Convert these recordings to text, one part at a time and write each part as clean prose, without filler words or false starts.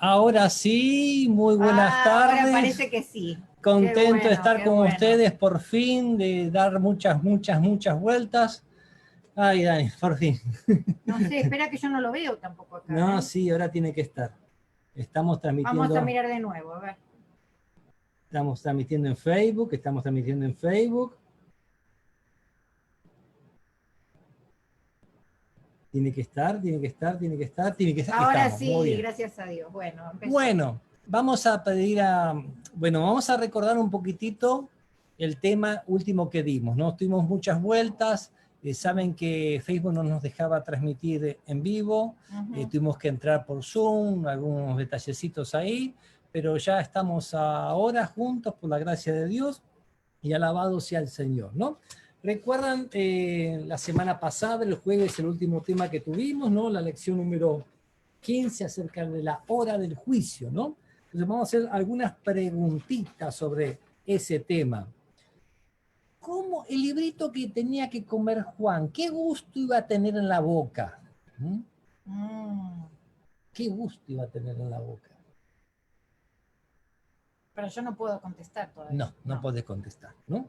Ahora sí, muy buenas Ahora tardes. parece que sí. Contento de estar con bueno. ustedes por fin, de dar muchas vueltas. Ay, Dani, por fin. No sé, espera que yo no lo veo tampoco acá. No, sí, ahora tiene que estar. Estamos Vamos a transmitiendo, mirar de nuevo, a ver. estamos transmitiendo en Facebook, estamos transmitiendo en Facebook. Tiene que estar, tiene que estar, tiene que estar, tiene que estar. Ahora Estamos, muy sí, bien. gracias a Dios. Bueno, empezó. Bueno, vamos a pedir vamos a recordar un poquitito el tema último que dimos, ¿no? Tuvimos muchas vueltas, saben que Facebook no nos dejaba transmitir en vivo, tuvimos que entrar por Zoom, algunos detallecitos ahí, pero ya estamos ahora juntos por la gracia de Dios y alabado sea el Señor, ¿no? ¿Recuerdan la semana pasada, el jueves, el último tema que tuvimos, ¿no? La lección número 15 acerca de la hora del juicio, ¿no? Entonces vamos a hacer algunas preguntitas sobre ese tema. ¿Cómo el librito que tenía que comer Juan, qué gusto iba a tener en la boca? ¿Qué gusto iba a tener en la boca? Pero yo no puedo contestar todavía. No podés contestar, ¿no?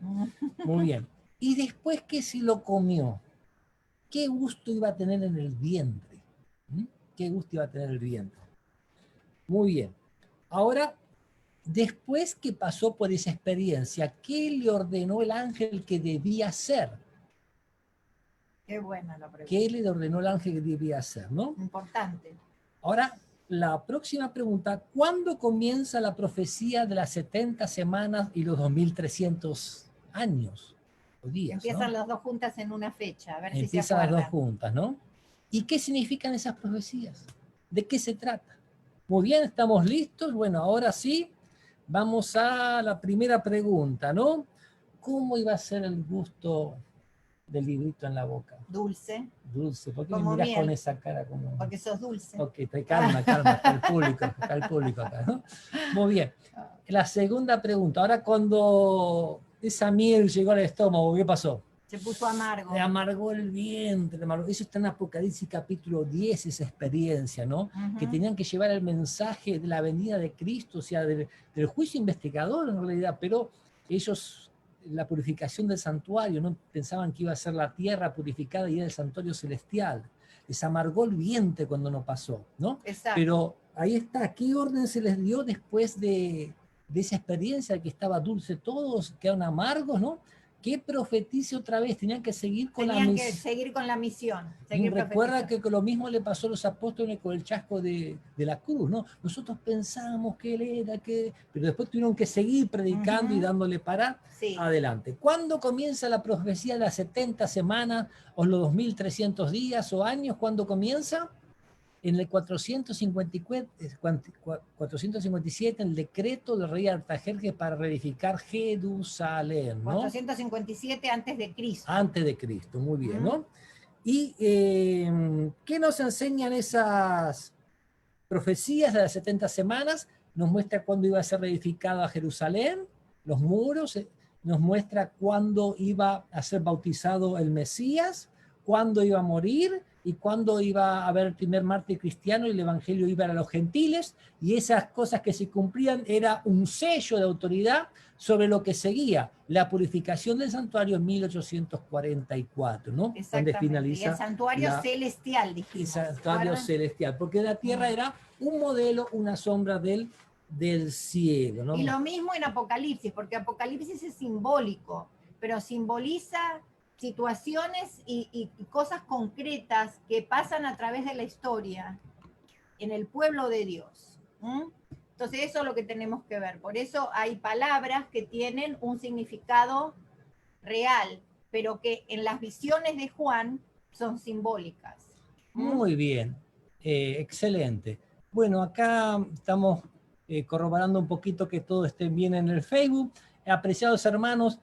Muy bien. Y después que si lo comió, ¿qué gusto iba a tener en el vientre? ¿Qué gusto iba a tener el vientre? Muy bien. Ahora, después que pasó por esa experiencia, ¿qué le ordenó el ángel que debía hacer? Qué buena la pregunta. ¿Qué le ordenó el ángel que debía hacer, no? Importante. Ahora, la próxima pregunta, ¿cuándo comienza la profecía de las 70 semanas y los 2300 años o días? Empiezan ¿no? las dos juntas en una fecha, a ver Empiezan si se acuerdan. las dos juntas, ¿no? ¿Y qué significan esas profecías? ¿De qué se trata? Muy bien, ¿estamos listos? Bueno, ahora sí, vamos a la primera pregunta, ¿no? ¿Cómo iba a ser el gusto del librito en la boca? Dulce. Dulce. ¿Por qué como me mirás miel. con esa cara? Como... Porque sos dulce. Ok, calma, está el público acá, ¿no? Muy bien. La segunda pregunta, ahora cuando esa miel llegó al estómago, ¿qué pasó? Se puso amargo. Le amargó el vientre, eso está en Apocalipsis capítulo 10, esa experiencia, ¿no? Que tenían que llevar el mensaje de la venida de Cristo, o sea, del juicio investigador en realidad, pero ellos, la purificación del santuario, no pensaban que iba a ser la tierra purificada y era el santuario celestial. Les amargó el vientre cuando no pasó, ¿no? Exacto. Pero ahí está, ¿qué orden se les dio después de esa experiencia que estaba dulce? Todos quedaron amargos, ¿no? Que profetice otra vez, tenían que seguir con Tenían que seguir con la misión. Recuerda que lo mismo le pasó a los apóstoles con el chasco de la cruz, ¿no? Nosotros pensábamos que él era, pero después tuvieron que seguir predicando y dándole para adelante. ¿Cuándo comienza la profecía de las 70 semanas o los 2300 días o años? ¿Cuándo comienza? En el 457, el decreto del rey Artajerjes para reedificar Jerusalén, ¿no? 457 antes de Cristo. Antes de Cristo, muy bien, ¿no? ¿Y qué nos enseñan esas profecías de las 70 semanas? Nos muestra cuándo iba a ser reedificada Jerusalén, los muros, nos muestra cuándo iba a ser bautizado el Mesías, cuándo iba a morir y cuándo iba a haber el primer mártir cristiano y el evangelio iba a los gentiles, y esas cosas que se cumplían era un sello de autoridad sobre lo que seguía, la purificación del santuario en 1844, ¿no? Donde finaliza y el santuario celestial, dijimos. El santuario celestial, porque la tierra era un modelo, una sombra del cielo, ¿no? Y lo mismo en Apocalipsis, porque Apocalipsis es simbólico, pero simboliza situaciones y cosas concretas que pasan a través de la historia en el pueblo de Dios. Entonces eso es lo que tenemos que ver. Por eso hay palabras que tienen un significado real, pero que en las visiones de Juan son simbólicas. Muy bien, excelente. Bueno, acá estamos corroborando un poquito que todo esté bien en el Facebook. Apreciados hermanos,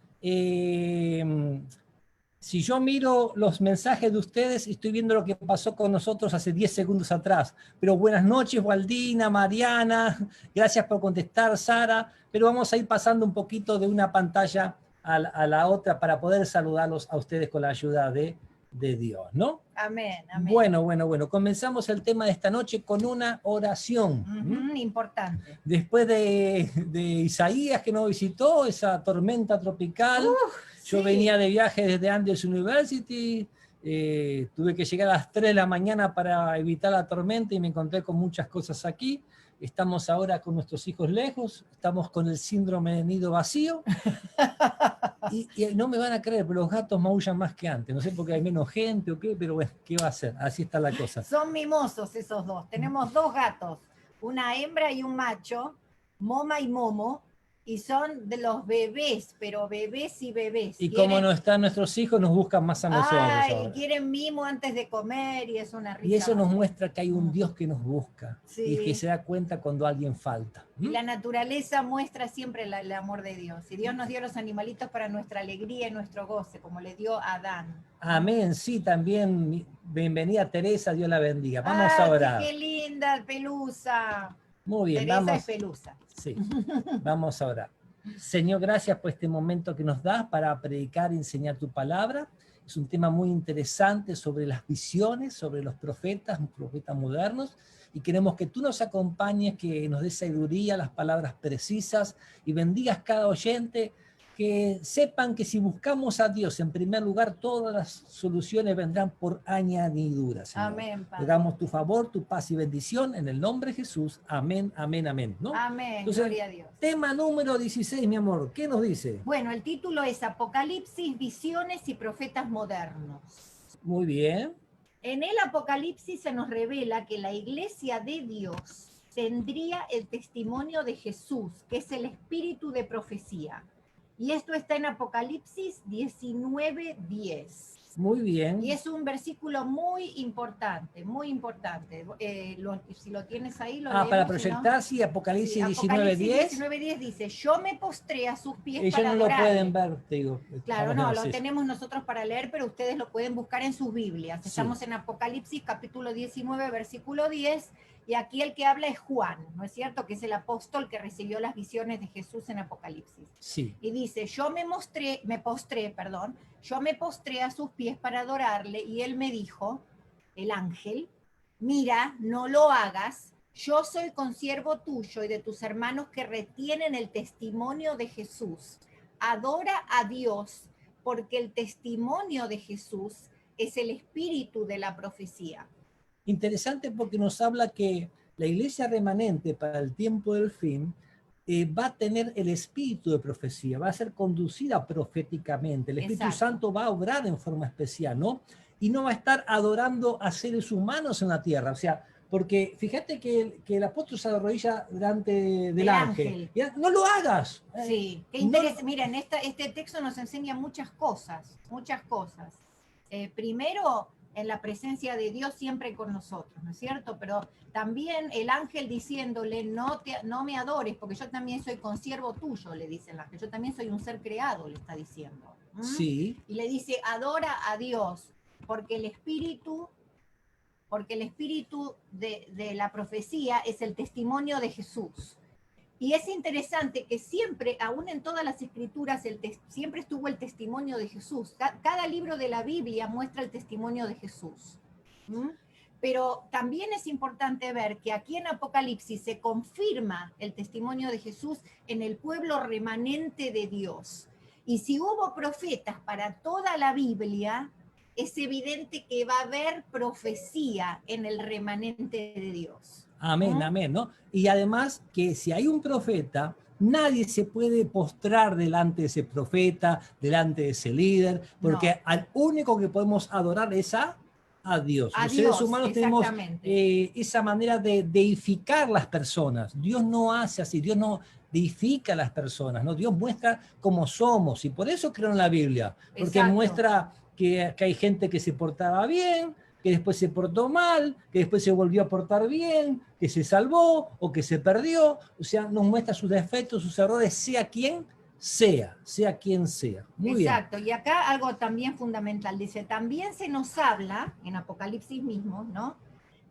si yo miro los mensajes de ustedes, estoy viendo lo que pasó con nosotros hace 10 segundos atrás. Pero buenas noches, Waldina, Mariana, gracias por contestar, Sara. Pero vamos a ir pasando un poquito de una pantalla a la otra para poder saludarlos a ustedes con la ayuda de de Dios, ¿no? Amén, amén. Bueno, comenzamos el tema de esta noche con una oración. Importante. Después de Isaías que nos visitó, esa tormenta tropical, yo venía de viaje desde Andrews University, tuve que llegar a las 3 de la mañana para evitar la tormenta y me encontré con muchas cosas aquí. Estamos ahora con nuestros hijos lejos, estamos con el síndrome de nido vacío. Y no me van a creer, pero los gatos maullan más que antes. No sé por qué hay menos gente o qué, pero bueno, ¿qué va a hacer? Así está la cosa. Son mimosos esos dos. Tenemos 2 gatos, una hembra y un macho, Moma y Momo, y son de los bebés, pero bebés y bebés. Y como no están nuestros hijos, nos buscan más a nosotros. Ay, quieren mimo antes de comer y es una risa. Y eso nos muestra que hay un Dios que nos busca, sí, y que se da cuenta cuando alguien falta. Y la naturaleza muestra siempre el amor de Dios. Y Dios nos dio los animalitos para nuestra alegría y nuestro goce, como le dio a Adán. Amén, sí, también. Bienvenida Teresa, Dios la bendiga. Vamos a orar. ¡Qué linda, Pelusa! Muy bien, Teresa vamos. Es Pelusa. Sí, vamos a orar. Señor, gracias por este momento que nos das para predicar y enseñar tu palabra. Es un tema muy interesante sobre las visiones, sobre los profetas modernos, y queremos que tú nos acompañes, que nos des sabiduría, las palabras precisas, y bendigas cada oyente, que sepan que si buscamos a Dios en primer lugar, todas las soluciones vendrán por añadidura, Señor. Amén, Padre. Rogamos tu favor, tu paz y bendición en el nombre de Jesús. Amén, amén, amén, ¿no? Amén, entonces, gloria a Dios. Tema número 16, mi amor, ¿qué nos dice? Bueno, el título es Apocalipsis, visiones y profetas modernos. Muy bien. En el Apocalipsis se nos revela que la iglesia de Dios tendría el testimonio de Jesús, que es el espíritu de profecía. Y esto está en Apocalipsis 19:10. Muy bien. Y es un versículo muy importante, muy importante. Si lo tienes ahí, lo leemos. Para proyectar, sí, Apocalipsis 19:10. 19:10 dice, yo me postré a sus pies Ellos para no adorarle. lo pueden ver, te digo. Claro, no, lo tenemos nosotros para leer, pero ustedes lo pueden buscar en sus Biblias. Sí. Estamos en Apocalipsis capítulo 19, versículo 10, y aquí el que habla es Juan, ¿no es cierto? Que es el apóstol que recibió las visiones de Jesús en Apocalipsis. Sí. Y dice, yo me postré a sus pies para adorarle, y él me dijo, el ángel, mira, no lo hagas, yo soy consiervo tuyo y de tus hermanos que retienen el testimonio de Jesús. Adora a Dios, porque el testimonio de Jesús es el espíritu de la profecía. Interesante, porque nos habla que la iglesia remanente para el tiempo del fin va a tener el espíritu de profecía, va a ser conducida proféticamente. El Espíritu Santo va a obrar en forma especial, ¿no? Y no va a estar adorando a seres humanos en la tierra. O sea, porque fíjate que el apóstol se arrodilla delante del ángel. No lo hagas. Sí, qué interesante. Miren, este texto nos enseña muchas cosas, muchas cosas. Primero, en la presencia de Dios siempre con nosotros, ¿no es cierto? Pero también el ángel diciéndole, no me adores, porque yo también soy consiervo tuyo, le dice el ángel, yo también soy un ser creado, le está diciendo. Sí. Y le dice, adora a Dios, porque el espíritu de la profecía es el testimonio de Jesús. Y es interesante que siempre, aún en todas las escrituras, siempre estuvo el testimonio de Jesús. Cada libro de la Biblia muestra el testimonio de Jesús. Pero también es importante ver que aquí en Apocalipsis se confirma el testimonio de Jesús en el pueblo remanente de Dios. Y si hubo profetas para toda la Biblia, es evidente que va a haber profecía en el remanente de Dios. Amén, amén, ¿no? Y además que si hay un profeta, nadie se puede postrar delante de ese profeta, delante de ese líder, porque al único que podemos adorar es a Dios. Los seres humanos tenemos esa manera de deificar las personas. Dios no hace así, Dios no deifica a las personas, ¿no? Dios muestra cómo somos, y por eso creo en la Biblia, porque muestra que hay gente que se portaba bien, que después se portó mal, que después se volvió a portar bien, que se salvó o que se perdió. O sea, nos muestra sus defectos, sus errores, sea quien sea. Muy bien. Exacto, y acá algo también fundamental, dice, también se nos habla, en Apocalipsis mismo, ¿no?,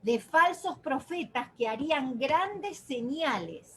de falsos profetas que harían grandes señales.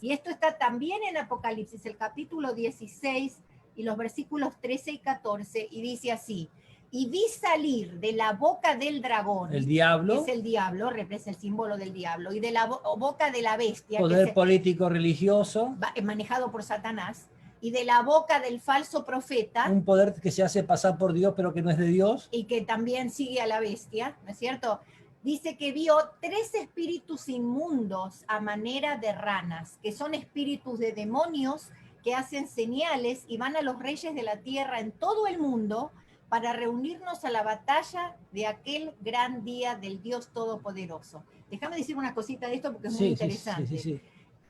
Y esto está también en Apocalipsis, el capítulo 16 y los versículos 13 y 14, y dice así, y vi salir de la boca del dragón, el diablo, que es el diablo, representa el símbolo del diablo, y de la boca de la bestia, poder que político religioso, es manejado por Satanás, y de la boca del falso profeta, un poder que se hace pasar por Dios pero que no es de Dios, y que también sigue a la bestia, ¿no es cierto? Dice que vio 3 espíritus inmundos a manera de ranas, que son espíritus de demonios que hacen señales y van a los reyes de la tierra en todo el mundo para reunirnos a la batalla de aquel gran día del Dios Todopoderoso. Déjame decir una cosita de esto porque es muy interesante. Sí.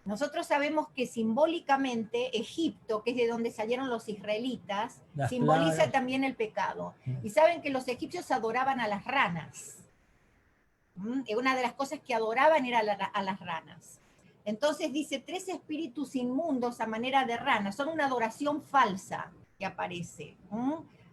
Nosotros sabemos que simbólicamente Egipto, que es de donde salieron los israelitas, Las simboliza plagas. también el pecado. Y saben que los egipcios adoraban a las ranas. Una de las cosas que adoraban era a las ranas. Entonces dice 3 espíritus inmundos a manera de ranas. Son una adoración falsa que aparece,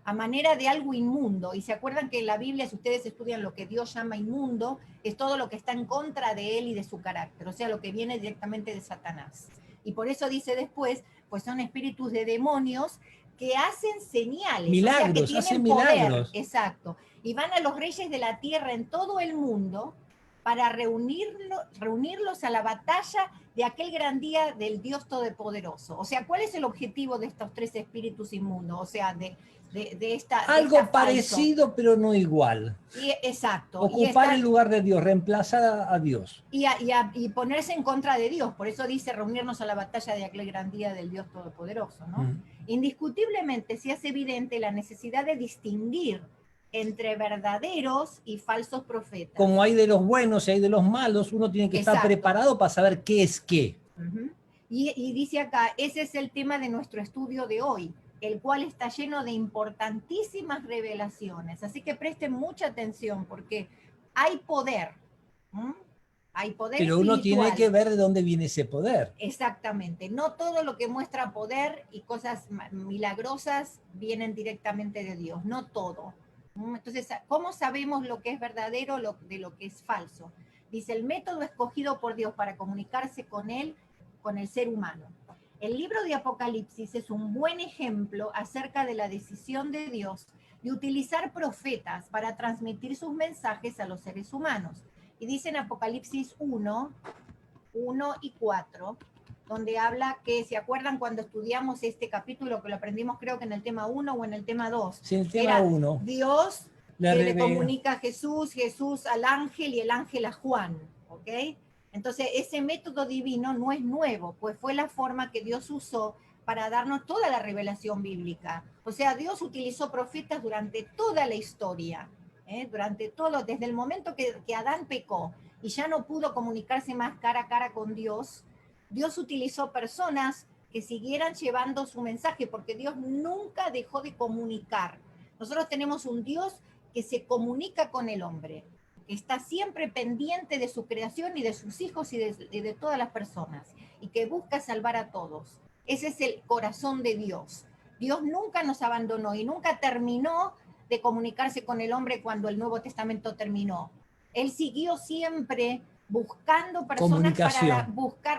a manera de algo inmundo. Y se acuerdan que en la Biblia, si ustedes estudian lo que Dios llama inmundo, es todo lo que está en contra de él y de su carácter, o sea, lo que viene directamente de Satanás. Y por eso dice después, pues son espíritus de demonios que hacen señales, Milagros, o sea, que tienen hacen poder. milagros. Exacto. Y van a los reyes de la tierra en todo el mundo para reunirlos a la batalla de aquel gran día del Dios Todopoderoso. O sea, ¿cuál es el objetivo de estos 3 espíritus inmundos? O sea, de algo parecido, pero no igual. Exacto. Ocupar el lugar de Dios, reemplazar a Dios. Y ponerse en contra de Dios. Por eso dice reunirnos a la batalla de aquel gran día del Dios Todopoderoso, ¿no? Indiscutiblemente se hace evidente la necesidad de distinguir entre verdaderos y falsos profetas. Como hay de los buenos y hay de los malos, uno tiene que estar preparado para saber qué es qué. Y dice acá, ese es el tema de nuestro estudio de hoy, el cual está lleno de importantísimas revelaciones. Así que presten mucha atención porque hay poder. Hay poder pero uno espiritual. Tiene que ver de dónde viene ese poder. Exactamente. No todo lo que muestra poder y cosas milagrosas vienen directamente de Dios. No todo. Entonces, ¿cómo sabemos lo que es verdadero de lo que es falso? Dice, el método escogido por Dios para comunicarse con él, con el ser humano. El libro de Apocalipsis es un buen ejemplo acerca de la decisión de Dios de utilizar profetas para transmitir sus mensajes a los seres humanos. Y dice en Apocalipsis 1 y 4, donde habla que, ¿se acuerdan cuando estudiamos este capítulo que lo aprendimos creo que en el tema 1 o en el tema 2? Sí, el tema 1. Dios que le comunica a Jesús al ángel y el ángel a Juan, ¿ok? Entonces ese método divino no es nuevo, pues fue la forma que Dios usó para darnos toda la revelación bíblica. O sea, Dios utilizó profetas durante toda la historia, durante todo, desde el momento que Adán pecó y ya no pudo comunicarse más cara a cara con Dios, Dios utilizó personas que siguieran llevando su mensaje, porque Dios nunca dejó de comunicar. Nosotros tenemos un Dios que se comunica con el hombre, que está siempre pendiente de su creación y de sus hijos y de todas las personas, y que busca salvar a todos. Ese es el corazón de Dios. Dios nunca nos abandonó y nunca terminó de comunicarse con el hombre cuando el Nuevo Testamento terminó. Él siguió siempre buscando personas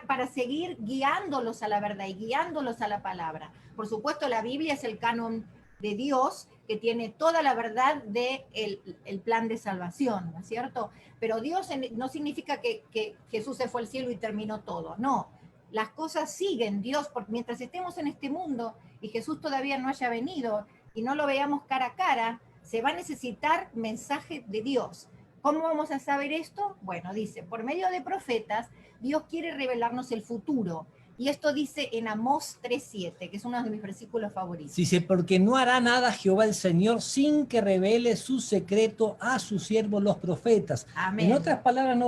para seguir guiándolos a la verdad y guiándolos a la palabra. Por supuesto, la Biblia es el canon de Dios que tiene toda la verdad del plan de salvación, ¿no es cierto? Pero Dios no significa que Jesús se fue al cielo y terminó todo, no. Las cosas siguen, Dios, porque mientras estemos en este mundo y Jesús todavía no haya venido y no lo veamos cara a cara, se va a necesitar mensaje de Dios. ¿Cómo vamos a saber esto? Bueno, dice, por medio de profetas, Dios quiere revelarnos el futuro. Y esto dice en Amós 3:7, que es uno de mis versículos favoritos. Dice, porque no hará nada Jehová el Señor sin que revele su secreto a sus siervos los profetas. Amén. En otras palabras,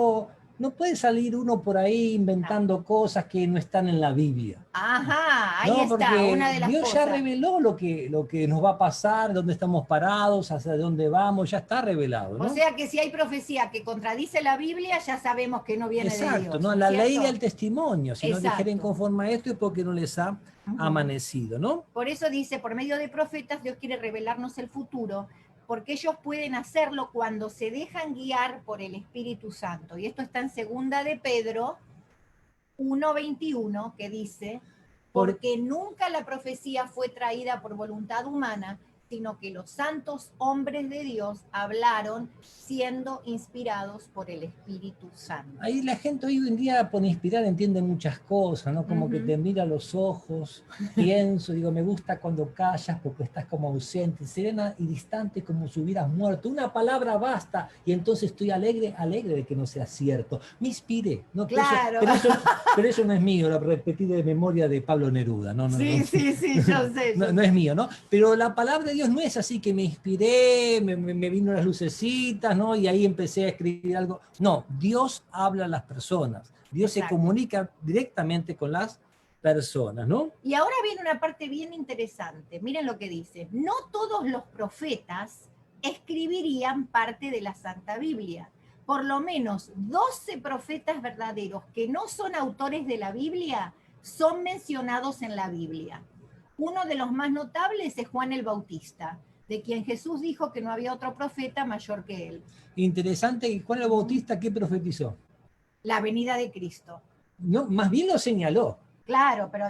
no puede salir uno por ahí inventando cosas que no están en la Biblia. Ajá, ahí está, una de las Dios cosas. ya reveló lo que nos va a pasar, dónde estamos parados, hacia dónde vamos, ya está revelado, ¿no? O sea que si hay profecía que contradice la Biblia, ya sabemos que no viene de Dios. Exacto, ¿no? La ley del testimonio. Si no dijeren conforme a esto es porque no les ha amanecido, ¿no? Por eso dice, por medio de profetas, Dios quiere revelarnos el futuro, porque ellos pueden hacerlo cuando se dejan guiar por el Espíritu Santo. Y esto está en 2 de Pedro 1:21, que dice, porque nunca la profecía fue traída por voluntad humana, sino que los santos hombres de Dios hablaron siendo inspirados por el Espíritu Santo. Ahí la gente hoy en día, por inspirar, entiende muchas cosas, ¿no? Como que te mira a los ojos, pienso, digo, me gusta cuando callas porque estás como ausente, serena y distante como si hubieras muerto. Una palabra basta y entonces estoy alegre de que no sea cierto. Me inspiré, ¿no? Claro. Pero eso no es mío, lo repetí de memoria de Pablo Neruda, ¿no? Sí, yo sé. No es mío, ¿no? Pero la palabra de Dios no es así que me inspiré, me vino las lucecitas, ¿no? Y ahí empecé a escribir algo. No, Dios habla a las personas. Dios se comunica directamente con las personas, ¿no? Y ahora viene una parte bien interesante. Miren lo que dice. No todos los profetas escribirían parte de la Santa Biblia. Por lo menos 12 profetas verdaderos que no son autores de la Biblia son mencionados en la Biblia. Uno de los más notables es Juan el Bautista, de quien Jesús dijo que no había otro profeta mayor que él. Interesante, Juan el Bautista, ¿qué profetizó? La venida de Cristo. No, más bien lo señaló. Claro, pero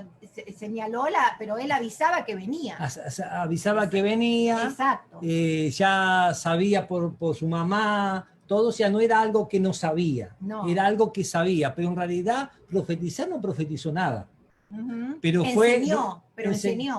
señaló pero él avisaba que venía. Avisaba que venía. Exacto. Ya sabía por su mamá, todo, o sea, no era algo que no sabía, era algo que sabía, pero en realidad profetizar no profetizó nada. Pero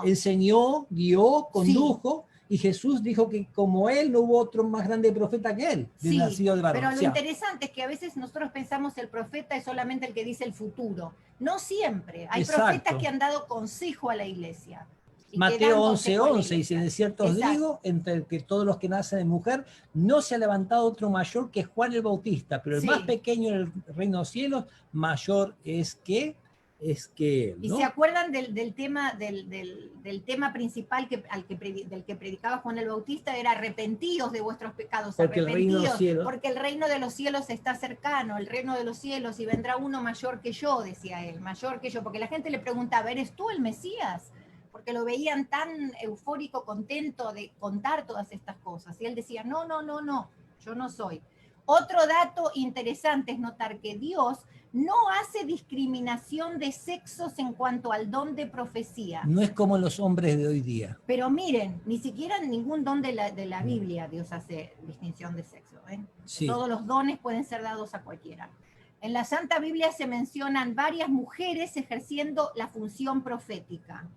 enseñó, guió, condujo, y Jesús dijo que como él no hubo otro más grande profeta que él, nacido de varón. Pero lo interesante es que a veces nosotros pensamos el profeta es solamente el que dice el futuro. No siempre. Hay profetas que han dado consejo a la iglesia. Mateo 11:11 dice, de cierto os digo, entre que todos los que nacen de mujer, no se ha levantado otro mayor que Juan el Bautista, pero el más pequeño en el reino de los cielos, mayor es que él, ¿no? ¿Y se acuerdan del tema principal del que predicaba Juan el Bautista? Era arrepentíos de vuestros pecados, porque porque el reino de los cielos está cercano, el reino de los cielos, y vendrá uno mayor que yo, decía él, mayor que yo, porque la gente le preguntaba, ¿eres tú el Mesías? Porque lo veían tan eufórico, contento de contar todas estas cosas. Y él decía, no, yo no soy. Otro dato interesante es notar que Dios no hace discriminación de sexos en cuanto al don de profecía. No es como los hombres de hoy día. Pero miren, ni siquiera en ningún don de la Biblia Dios hace distinción de sexo. Sí. Todos los dones pueden ser dados a cualquiera. En la Santa Biblia se mencionan varias mujeres ejerciendo la función profética.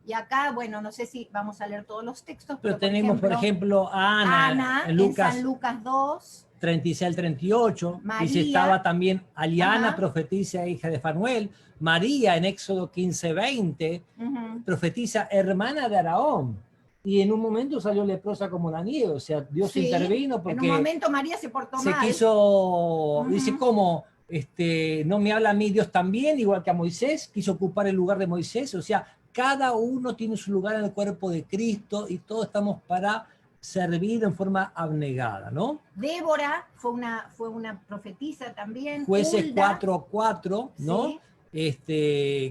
Y acá, bueno, no sé si vamos a leer todos los textos. Pero tenemos, por ejemplo, a Ana en San Lucas 2. 36 al 38. María, dice, estaba también Aliana, profetisa, hija de Fanuel. María, en Éxodo 15:20, profetiza, hermana de Araón. Y en un momento salió leprosa como la nieve. O sea, Dios intervino porque... En un momento María se portó mal. Se quiso, dice, ¿cómo? No me habla a mí Dios también, igual que a Moisés. Quiso ocupar el lugar de Moisés. O sea, cada uno tiene su lugar en el cuerpo de Cristo y todos estamos para servir en forma abnegada, ¿no? Débora fue una profetisa también. Jueces 4:4, ¿no?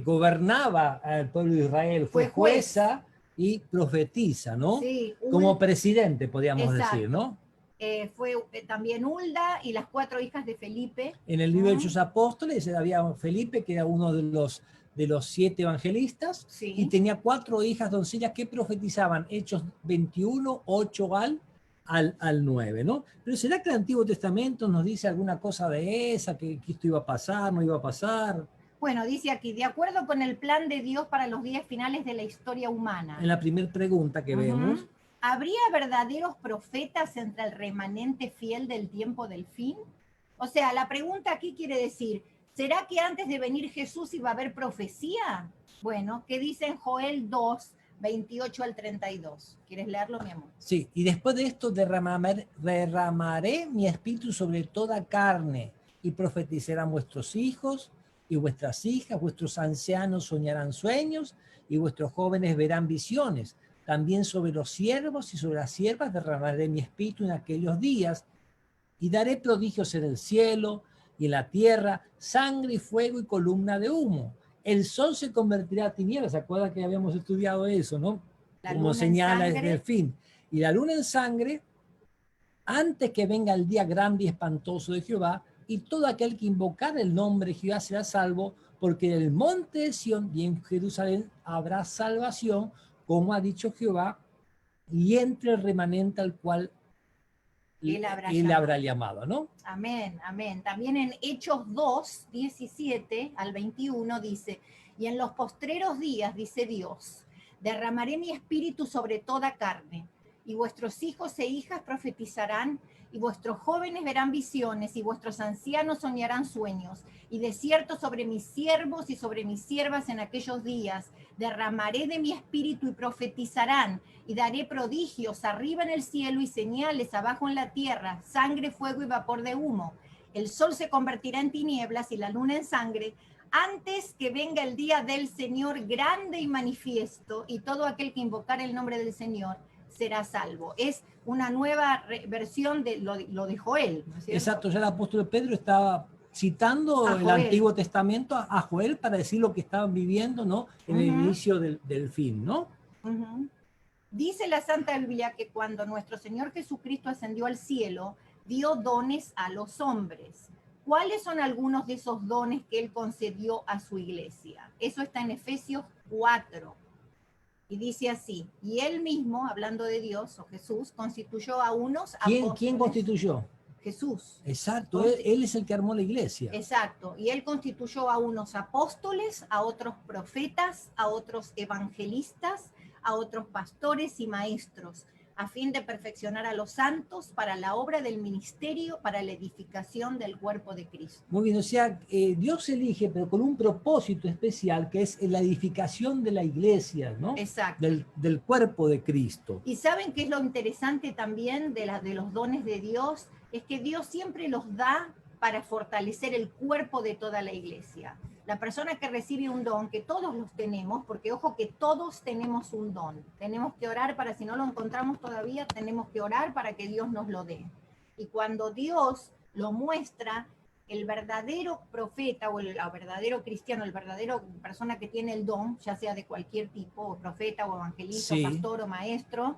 Gobernaba al pueblo de Israel, fue jueza y profetiza, ¿no? Sí, como presidente, podríamos decir, ¿no? Fue también Hulda y las 4 hijas de Felipe. En el libro de los Apóstoles había Felipe, que era uno de los 7 evangelistas, y tenía 4 hijas doncellas que profetizaban, Hechos 21, 8 al 9, ¿no? Pero ¿será que el Antiguo Testamento nos dice alguna cosa de esa, que esto iba a pasar, no iba a pasar? Bueno, dice aquí, de acuerdo con el plan de Dios para los días finales de la historia humana. En la primera pregunta que vemos. ¿Habría verdaderos profetas entre el remanente fiel del tiempo del fin? O sea, la pregunta aquí quiere decir, ¿será que antes de venir Jesús iba a haber profecía? Bueno, ¿qué dice en Joel 2, 28 al 32? ¿Quieres leerlo, mi amor? Sí, y después de esto derramaré mi espíritu sobre toda carne, y profetizarán vuestros hijos y vuestras hijas, vuestros ancianos soñarán sueños, y vuestros jóvenes verán visiones. También sobre los siervos y sobre las siervas derramaré mi espíritu en aquellos días, y daré prodigios en el cielo y en la tierra, sangre y fuego y columna de humo. El sol se convertirá a tinieblas. ¿Se acuerdan que habíamos estudiado eso, no? Como señala desde el fin. Y la luna en sangre, antes que venga el día grande y espantoso de Jehová, y todo aquel que invocar el nombre de Jehová será salvo, porque en el monte de Sión y en Jerusalén habrá salvación, como ha dicho Jehová, y entre el remanente al cual Él habrá llamado, ¿no? Amén, amén. También en Hechos 2, 17 al 21 dice, y en los postreros días, dice Dios, derramaré mi espíritu sobre toda carne, y vuestros hijos e hijas profetizarán, y vuestros jóvenes verán visiones, y vuestros ancianos soñarán sueños, y de cierto sobre mis siervos y sobre mis siervas en aquellos días derramaré de mi espíritu y profetizarán, y daré prodigios arriba en el cielo y señales abajo en la tierra, sangre, fuego y vapor de humo. El sol se convertirá en tinieblas y la luna en sangre, antes que venga el día del Señor grande y manifiesto, y todo aquel que invocara el nombre del Señor será salvo. Es una nueva versión de lo de Joel, ¿no es cierto? Exacto, ya el apóstol Pedro estaba citando el Antiguo Testamento a Joel para decir lo que estaban viviendo, ¿no? En el inicio del fin, ¿no? Dice la Santa Biblia que cuando nuestro Señor Jesucristo ascendió al cielo, dio dones a los hombres. ¿Cuáles son algunos de esos dones que Él concedió a su iglesia? Eso está en Efesios 4. Y dice así, y Él mismo, hablando de Dios, o Jesús, constituyó a unos apóstoles. ¿Quién constituyó? Jesús. Exacto, él es el que armó la iglesia. Exacto, y Él constituyó a unos apóstoles, a otros profetas, a otros evangelistas, a otros pastores y maestros, a fin de perfeccionar a los santos para la obra del ministerio, para la edificación del cuerpo de Cristo. Muy bien, o sea, Dios elige, pero con un propósito especial, que es la edificación de la iglesia, ¿no? Exacto. Del cuerpo de Cristo. Y ¿saben qué es lo interesante también de los dones de Dios? Es que Dios siempre los da para fortalecer el cuerpo de toda la iglesia. La persona que recibe un don, que todos los tenemos, porque ojo que todos tenemos un don, tenemos que orar para, si no lo encontramos todavía, tenemos que orar para que Dios nos lo dé. Y cuando Dios lo muestra, el verdadero profeta o el verdadero cristiano, el verdadero persona que tiene el don, ya sea de cualquier tipo, o profeta o evangelista, sí, o pastor o maestro,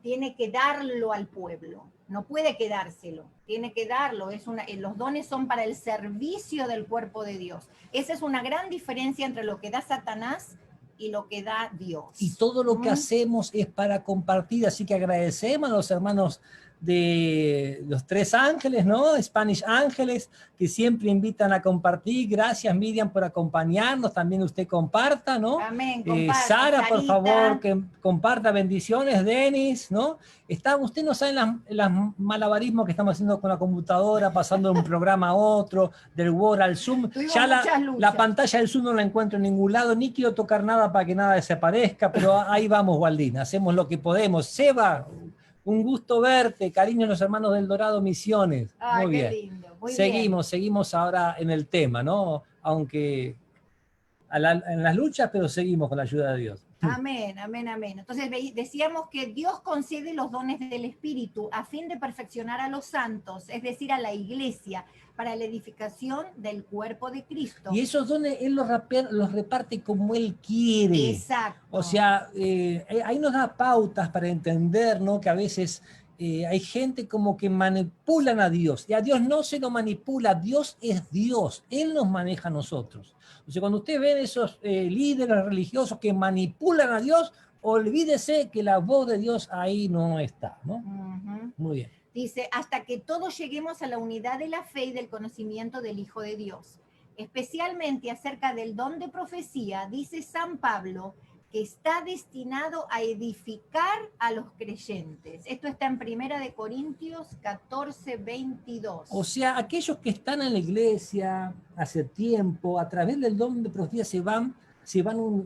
tiene que darlo al pueblo, no puede quedárselo, tiene que darlo. Los dones son para el servicio del cuerpo de Dios. Esa es una gran diferencia entre lo que da Satanás y lo que da Dios. Y todo lo que hacemos es para compartir, así que agradecemos a los hermanos de los Tres Ángeles, ¿no? Spanish Ángeles, que siempre invitan a compartir. Gracias, Miriam, por acompañarnos. También usted comparta, ¿no? Amén. Comparta, Sara, Sarita, por favor, que comparta. Bendiciones. Denis, ¿no? Usted no sabe las malabarismos que estamos haciendo con la computadora, pasando de un programa a otro, del Word al Zoom. Ya la pantalla del Zoom no la encuentro en ningún lado, ni quiero tocar nada para que nada desaparezca, pero ahí vamos, Waldín, hacemos lo que podemos. Seba, un gusto verte, cariño a los hermanos del Dorado Misiones. Muy bien. Lindo. Muy seguimos ahora en el tema, ¿no? Aunque en las luchas, pero seguimos con la ayuda de Dios. Amén, amén, amén. Entonces decíamos que Dios concede los dones del Espíritu a fin de perfeccionar a los santos, es decir, a la iglesia, para la edificación del cuerpo de Cristo. Y esos dones Él los reparte como Él quiere. Exacto. O sea, ahí nos da pautas para entender, ¿no? Que a veces hay gente como que manipulan a Dios. Y a Dios no se lo manipula, Dios es Dios. Él nos maneja a nosotros. O sea, cuando usted ve esos líderes religiosos que manipulan a Dios, olvídese que la voz de Dios ahí no está, ¿no? Muy bien. Dice, hasta que todos lleguemos a la unidad de la fe y del conocimiento del Hijo de Dios. Especialmente acerca del don de profecía, dice San Pablo, que está destinado a edificar a los creyentes. Esto está en 1 Corintios 14, 22. O sea, aquellos que están en la iglesia hace tiempo, a través del don de profecía se van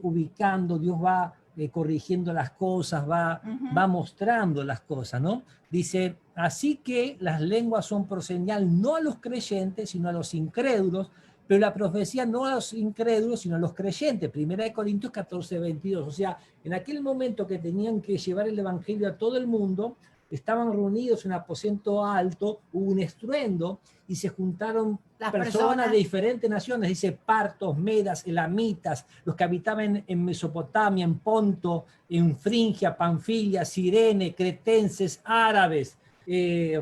ubicando, Dios va corrigiendo las cosas, va mostrando las cosas, ¿no? Dice, así que las lenguas son por señal no a los creyentes, sino a los incrédulos, pero la profecía no a los incrédulos, sino a los creyentes. 1 Corintios 14, 22. O sea, en aquel momento que tenían que llevar el evangelio a todo el mundo, estaban reunidos en un aposento alto, hubo un estruendo y se juntaron personas de diferentes naciones, dice partos, medas, elamitas, los que habitaban en Mesopotamia, en Ponto, en Frigia, Panfilia, Cirene, cretenses, árabes,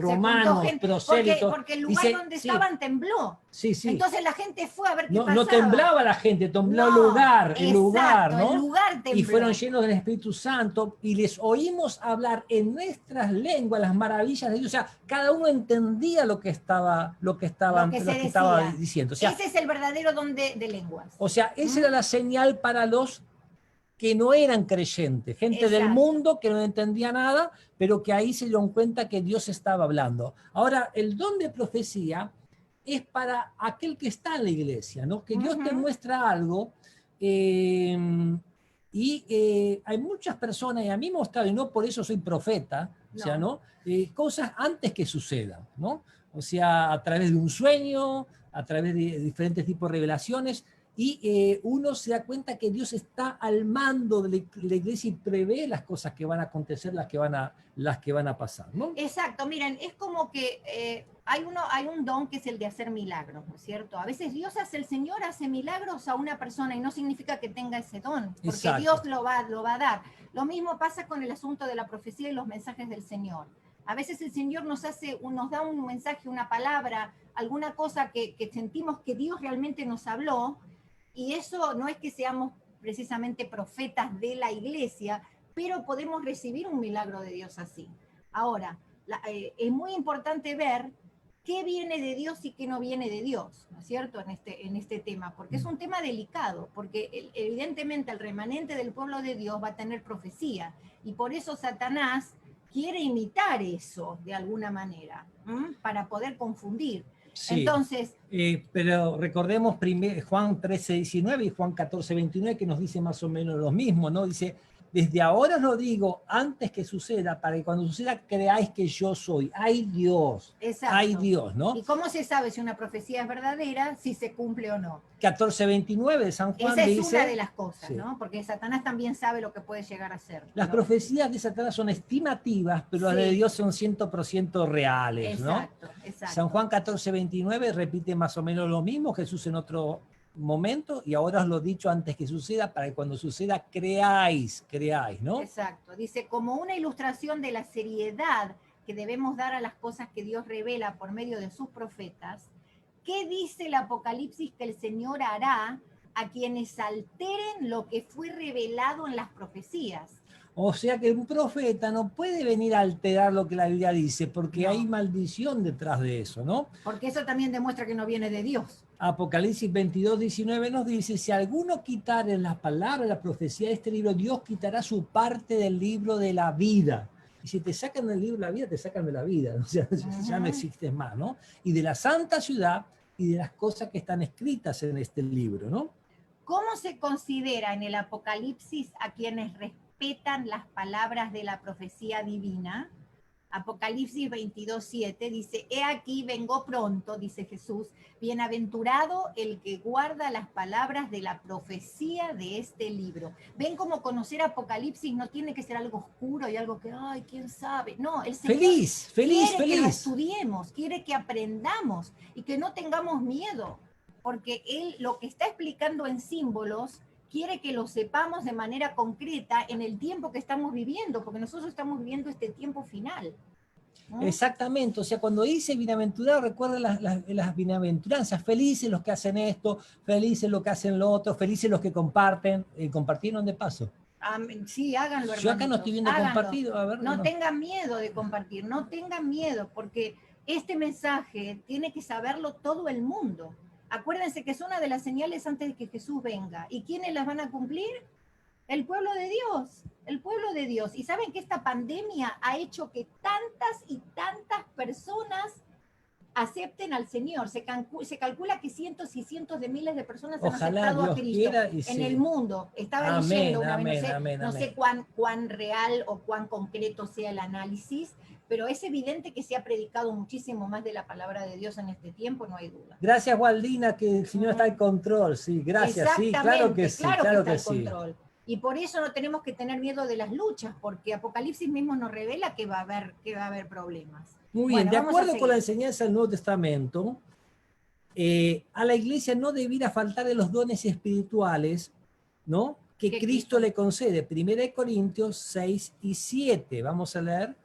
romanos, prosélitos. Porque el lugar donde estaban tembló. Sí, sí. Entonces la gente fue a ver qué pasaba. No temblaba la gente, tembló el lugar, ¿no? El lugar tembló. Y fueron llenos del Espíritu Santo y les oímos hablar en nuestras lenguas las maravillas de Dios. O sea, cada uno entendía lo que estaba diciendo. O sea, ese es el verdadero don de lenguas. O sea, esa era la señal para los que no eran creyentes, gente del mundo que no entendía nada, pero que ahí se dieron cuenta que Dios estaba hablando. Ahora, el don de profecía es para aquel que está en la iglesia, ¿no? Que Dios te muestra algo, hay muchas personas, y a mí me ha mostrado, y no por eso soy profeta, o sea, ¿no? Cosas antes que sucedan, ¿no? O sea, a través de un sueño, a través de diferentes tipos de revelaciones, y uno se da cuenta que Dios está al mando de la iglesia y prevé las cosas que van a acontecer, las que van a pasar, ¿no? Exacto, miren, es como que hay un don que es el de hacer milagros, ¿no es cierto? A veces el Señor hace milagros a una persona y no significa que tenga ese don, porque Dios lo va a dar. Lo mismo pasa con el asunto de la profecía y los mensajes del Señor. A veces el Señor nos da un mensaje, una palabra, alguna cosa que sentimos que Dios realmente nos habló. Y eso no es que seamos precisamente profetas de la iglesia, pero podemos recibir un milagro de Dios así. Ahora, es muy importante ver qué viene de Dios y qué no viene de Dios, ¿no es cierto?, en este tema, porque es un tema delicado, porque evidentemente el remanente del pueblo de Dios va a tener profecía, y por eso Satanás quiere imitar eso de alguna manera, para poder confundir. Sí, entonces, pero recordemos Juan 13:19 y Juan 14:29 que nos dice más o menos lo mismo, ¿no? Dice, desde ahora os lo digo antes que suceda, para que cuando suceda creáis que yo soy. ¡Ay Dios! Exacto. ¡Ay Dios! ¿no? ¿Y cómo se sabe si una profecía es verdadera, si se cumple o no? 14:29 de San Juan Esa es dice, una de las cosas, ¿no? Porque Satanás también sabe lo que puede llegar a ser. Las profecías de Satanás son estimativas, pero las de Dios son 100% reales, ¿no? Exacto. San Juan 14:29 repite más o menos lo mismo, Jesús en otro momento, y ahora os lo he dicho antes que suceda, para que cuando suceda creáis, ¿no? Exacto. Dice, como una ilustración de la seriedad que debemos dar a las cosas que Dios revela por medio de sus profetas, ¿qué dice el Apocalipsis que el Señor hará a quienes alteren lo que fue revelado en las profecías? O sea que un profeta no puede venir a alterar lo que la Biblia dice, porque hay maldición detrás de eso, ¿no? Porque eso también demuestra que no viene de Dios. Apocalipsis 22:19 nos dice, si alguno quitare las palabras, la profecía de este libro, Dios quitará su parte del libro de la vida. Y si te sacan del libro de la vida, te sacan de la vida, o sea, ya no existes más, ¿no? Y de la santa ciudad y de las cosas que están escritas en este libro, ¿no? ¿Cómo se considera en el Apocalipsis a quienes respetan las palabras de la profecía divina? Apocalipsis 22:7 dice, he aquí vengo pronto, dice Jesús, bienaventurado el que guarda las palabras de la profecía de este libro. ¿Ven cómo conocer Apocalipsis no tiene que ser algo oscuro y algo que, ay, quién sabe? No, el Señor quiere que lo estudiemos, quiere que aprendamos y que no tengamos miedo, porque Él lo que está explicando en símbolos quiere que lo sepamos de manera concreta en el tiempo que estamos viviendo, porque nosotros estamos viviendo este tiempo final, ¿no? Exactamente, o sea, cuando dice bienaventurado, recuerden las bienaventuranzas, felices los que hacen esto, felices los que hacen lo otro, felices los que comparten, compartieron de paso. Sí, háganlo, hermanitos. Yo acá no estoy viendo compartido, a ver. No tengan miedo de compartir, no tengan miedo, porque este mensaje tiene que saberlo todo el mundo. Acuérdense que es una de las señales antes de que Jesús venga. ¿Y quiénes las van a cumplir? El pueblo de Dios, el pueblo de Dios. Y saben que esta pandemia ha hecho que tantas y tantas personas acepten al Señor. Se calcula que cientos y cientos de miles de personas han aceptado a Cristo en el mundo. Estaba leyendo una vez, no sé cuán real o cuán concreto sea el análisis, pero es evidente que se ha predicado muchísimo más de la palabra de Dios en este tiempo, no hay duda. Gracias, Waldina, que el Señor está en control, sí, gracias, sí, claro que sí, claro que sí. Control. Y por eso no tenemos que tener miedo de las luchas, porque Apocalipsis mismo nos revela que va a haber problemas. Muy bien, de acuerdo con la enseñanza del Nuevo Testamento, a la iglesia no debiera faltar de los dones espirituales, ¿no? Que Cristo le concede. 1 Corintios 6:7, vamos a leer.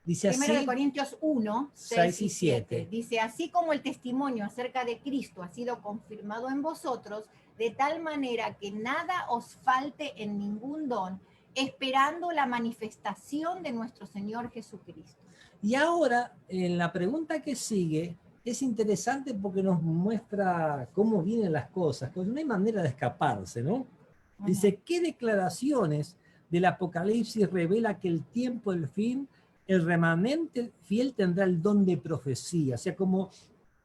Dice así, 1 Corintios 1, 6 y 7. Dice, así como el testimonio acerca de Cristo ha sido confirmado en vosotros, de tal manera que nada os falte en ningún don, esperando la manifestación de nuestro Señor Jesucristo. Y ahora, en la pregunta que sigue, es interesante porque nos muestra cómo vienen las cosas, porque no hay manera de escaparse, ¿no? Dice, ¿qué declaraciones del Apocalipsis revela que el tiempo del fin, el remanente fiel tendrá el don de profecía? O sea, como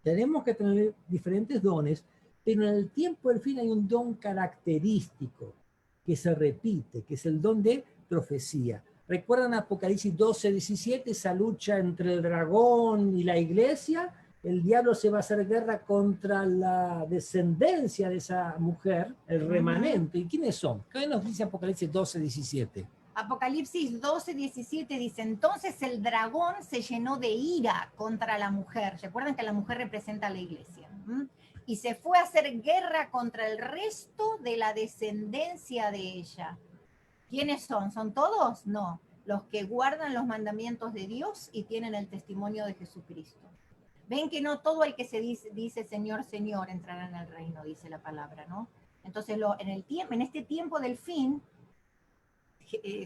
tenemos que tener diferentes dones, pero en el tiempo del fin hay un don característico que se repite, que es el don de profecía. ¿Recuerdan Apocalipsis 12, 17, esa lucha entre el dragón y la iglesia? El diablo se va a hacer guerra contra la descendencia de esa mujer, el remanente. ¿Y quiénes son? ¿Qué nos dice Apocalipsis 12, 17? Apocalipsis 12, 17 dice, entonces el dragón se llenó de ira contra la mujer. ¿Recuerdan que la mujer representa a la iglesia? Y se fue a hacer guerra contra el resto de la descendencia de ella. ¿Quiénes son? ¿Son todos? No. Los que guardan los mandamientos de Dios y tienen el testimonio de Jesucristo. Ven que no todo el que se dice Señor, Señor entrará en el reino, dice la palabra, ¿no? Entonces, en este tiempo del fin,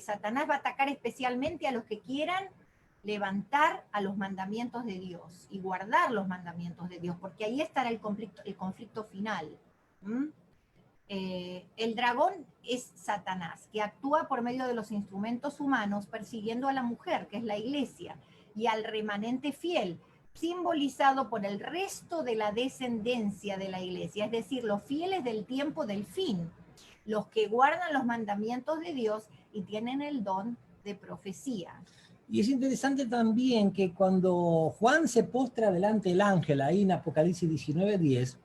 Satanás va a atacar especialmente a los que quieran levantar a los mandamientos de Dios y guardar los mandamientos de Dios, porque ahí estará el conflicto final. El dragón es Satanás, que actúa por medio de los instrumentos humanos persiguiendo a la mujer, que es la iglesia, y al remanente fiel, simbolizado por el resto de la descendencia de la iglesia, es decir, los fieles del tiempo del fin, los que guardan los mandamientos de Dios y tienen el don de profecía. Y es interesante también que cuando Juan se postra delante del ángel, ahí en Apocalipsis 19:10,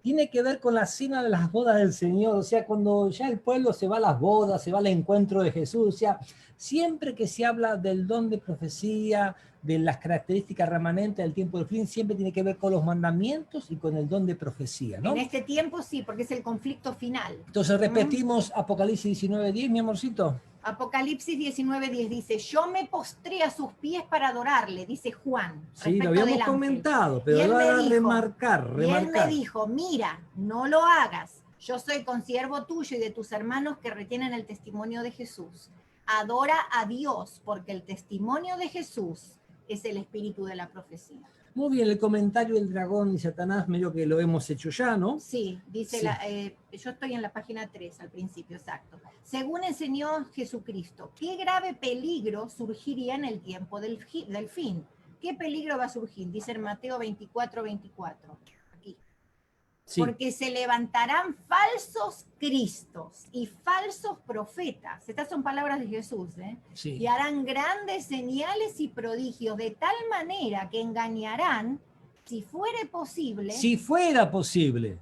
tiene que ver con la cena de las bodas del Señor, o sea, cuando ya el pueblo se va a las bodas, se va al encuentro de Jesús, o sea, siempre que se habla del don de profecía, de las características remanentes del tiempo del fin, siempre tiene que ver con los mandamientos y con el don de profecía, ¿no? En este tiempo sí, porque es el conflicto final. Entonces repetimos Apocalipsis 19:10, mi amorcito. Apocalipsis 19:10 dice, yo me postré a sus pies para adorarle, dice Juan. Sí, lo habíamos comentado, pero lo voy a remarcar. Y él me dijo, mira, no lo hagas. Yo soy consiervo tuyo y de tus hermanos que retienen el testimonio de Jesús. Adora a Dios, porque el testimonio de Jesús es el espíritu de la profecía. Muy bien, el comentario del dragón y Satanás, medio que lo hemos hecho ya, ¿no? Sí, dice, sí. Yo estoy en la página 3 al principio, exacto. Según enseñó Jesucristo, ¿qué grave peligro surgiría en el tiempo del fin? ¿Qué peligro va a surgir? Dice en Mateo 24, 24. Aquí. Sí. Porque se levantarán falsos cristos y falsos profetas. Estas son palabras de Jesús, ¿eh? Sí. Y harán grandes señales y prodigios de tal manera que engañarán, si fuera posible,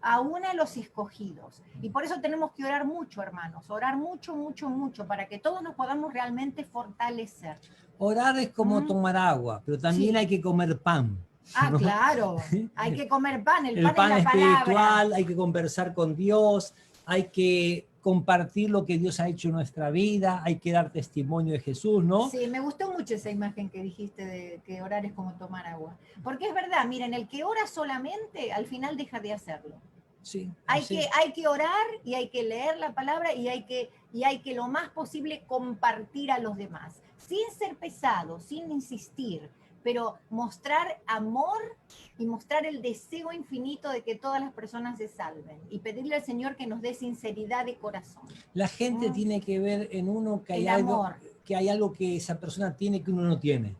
aún a los escogidos. Y por eso tenemos que orar mucho, hermanos, orar mucho, mucho, mucho, para que todos nos podamos realmente fortalecer. Orar es como tomar agua, pero también sí. Hay que comer pan. Ah, ¿no? Claro, hay que comer pan, el pan es la espiritual, palabra. Hay que conversar con Dios, hay que compartir lo que Dios ha hecho en nuestra vida, hay que dar testimonio de Jesús, ¿no? Sí, me gustó mucho esa imagen que dijiste de que orar es como tomar agua. Porque es verdad, miren, el que ora solamente, al final deja de hacerlo. Sí, hay que orar y hay que leer la palabra y hay que lo más posible compartir a los demás, sin ser pesado, sin insistir, pero mostrar amor y mostrar el deseo infinito de que todas las personas se salven y pedirle al Señor que nos dé sinceridad de corazón. La gente tiene que ver en uno que hay algo que esa persona tiene que uno no tiene.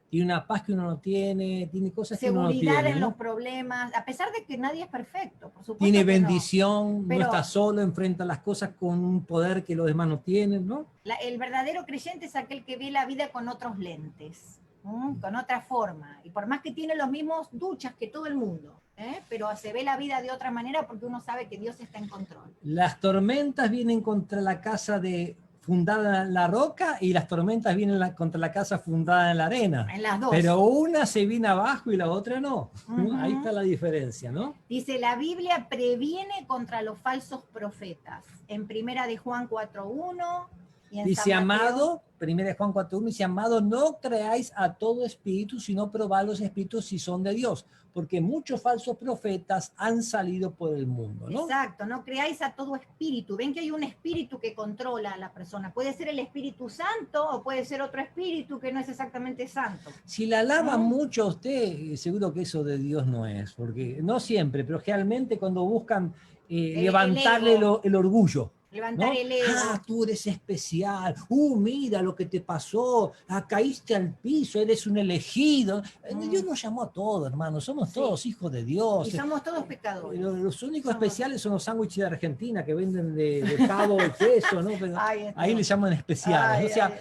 Tiene una paz que uno no tiene, tiene cosas que uno no tiene. Seguridad en los problemas, a pesar de que nadie es perfecto, por supuesto. Tiene bendición, no está solo, enfrenta las cosas con un poder que los demás no tienen, ¿no? El verdadero creyente es aquel que ve la vida con otros lentes. Con otra forma, y por más que tiene los mismos duchas que todo el mundo, pero se ve la vida de otra manera porque uno sabe que Dios está en control. Las tormentas vienen contra la casa fundada en la roca y las tormentas vienen contra la casa fundada en la arena. En las dos. Pero una se viene abajo y la otra no. Ahí está la diferencia, ¿no? Dice, la Biblia previene contra los falsos profetas. En 1 de Juan 4:1 Y en Dice, San Mateo, amado, 1 Juan 4:1, dice, amado, no creáis a todo espíritu, sino probad los espíritus si son de Dios, porque muchos falsos profetas han salido por el mundo, ¿no? exacto, no creáis a todo espíritu. Ven que hay un espíritu que controla a la persona. Puede ser el Espíritu Santo o puede ser otro espíritu que no es exactamente santo. Si la alaba mucho a usted, seguro que eso de Dios no es, porque no siempre, pero generalmente cuando buscan levantarle el orgullo. Levantar ¿No? el ego. Ah, tú eres especial. Mira lo que te pasó. Caíste al piso, eres un elegido. Dios nos llamó a todos, hermano. Somos todos hijos de Dios. Y somos todos pecadores. Los únicos especiales son los sándwiches de Argentina que venden de pavo y queso, ¿no? Pero ahí le llaman especiales. O sea,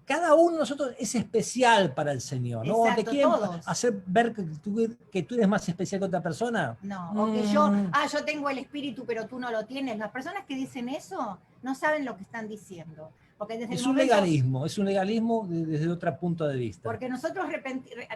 cada uno de nosotros es especial para el Señor, ¿no? Exacto, ¿Te quieren todos. hacer ver que tú eres más especial que otra persona? No, o que yo tengo el espíritu, pero tú no lo tienes. Las personas que dicen eso no saben lo que están diciendo. Porque desde es un legalismo desde otro punto de vista. Porque nosotros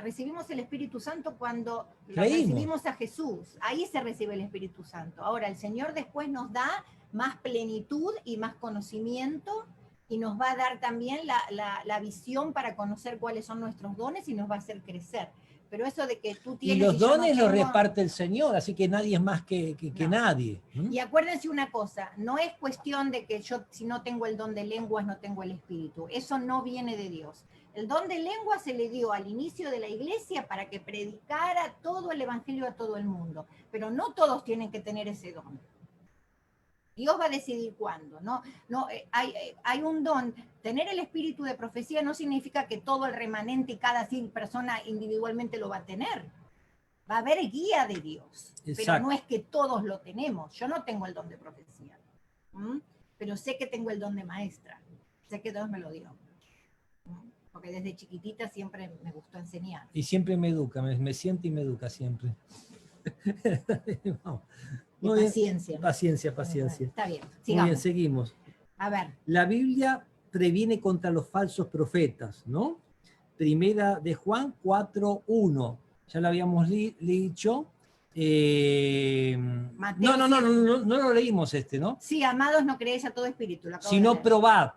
recibimos el Espíritu Santo cuando recibimos a Jesús. Ahí se recibe el Espíritu Santo. Ahora, el Señor después nos da más plenitud y más conocimiento y nos va a dar también la visión para conocer cuáles son nuestros dones y nos va a hacer crecer. Pero eso de que tú tienes... Y los dones los reparte el Señor, así que nadie es más que nadie. Y acuérdense una cosa, no es cuestión de que yo si no tengo el don de lenguas no tengo el Espíritu. Eso no viene de Dios. El don de lenguas se le dio al inicio de la iglesia para que predicara todo el evangelio a todo el mundo. Pero no todos tienen que tener ese don. Dios va a decidir cuándo, ¿no? Hay un don. Tener el espíritu de profecía no significa que todo el remanente y cada persona individualmente lo va a tener. Va a haber guía de Dios, pero no es que todos lo tenemos. Yo no tengo el don de profecía, pero sé que tengo el don de maestra. Sé que Dios me lo dio. Porque desde chiquitita siempre me gustó enseñar. Y siempre me educa, me siente y me educa siempre. Vamos. Paciencia. Paciencia. Está bien, sigamos. Muy bien, seguimos. A ver. La Biblia previene contra los falsos profetas, ¿no? Primera de Juan 4:1. Ya lo habíamos dicho. No lo leímos ¿no? Sí, amados, no creéis a todo espíritu. Sino probad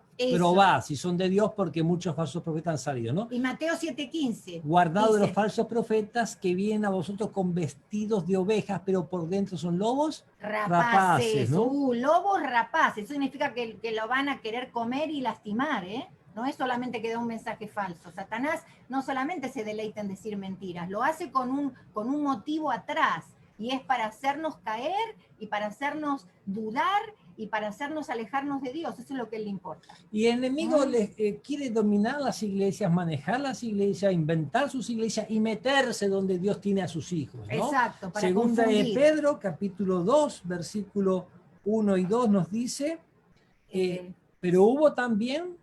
si son de Dios, porque muchos falsos profetas han salido, ¿no? Y Mateo 7:15. Guardado de los falsos profetas que vienen a vosotros con vestidos de ovejas, pero por dentro son lobos rapaces, ¿no? Lobos rapaces. Eso significa que lo van a querer comer y lastimar, ¿eh? No es solamente que da un mensaje falso. Satanás no solamente se deleita en decir mentiras, lo hace con un motivo atrás, y es para hacernos caer y para hacernos dudar y para hacernos alejarnos de Dios. Eso es lo que le importa. Y el enemigo quiere dominar las iglesias, manejar las iglesias, inventar sus iglesias y meterse donde Dios tiene a sus hijos, ¿no? Exacto. Para Segunda confundir. de Pedro, capítulo 2, versículo 1 y 2 nos dice, pero hubo también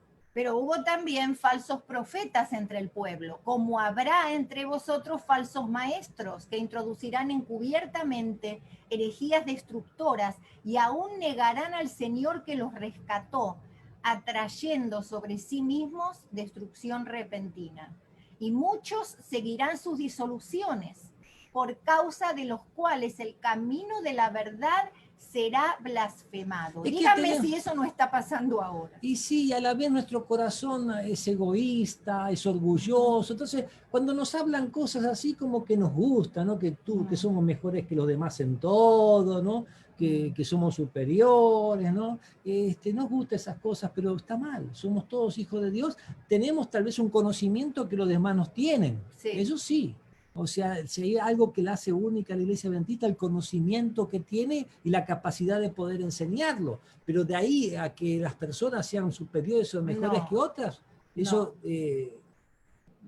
falsos profetas entre el pueblo, como habrá entre vosotros falsos maestros que introducirán encubiertamente herejías destructoras y aún negarán al Señor que los rescató, atrayendo sobre sí mismos destrucción repentina. Y muchos seguirán sus disoluciones, por causa de los cuales el camino de la verdad será blasfemado. Díganme si eso no está pasando ahora. Y sí, a la vez nuestro corazón es egoísta, es orgulloso. Entonces, cuando nos hablan cosas así, como que nos gusta, ¿no? Que somos mejores que los demás en todo, ¿no? Que somos superiores, ¿no? Nos gustan esas cosas, pero está mal. Somos todos hijos de Dios. Tenemos tal vez un conocimiento que los demás no tienen. Sí. Eso sí. O sea, si hay algo que la hace única a la Iglesia Adventista, el conocimiento que tiene y la capacidad de poder enseñarlo. Pero de ahí a que las personas sean superiores o mejores que otras, eso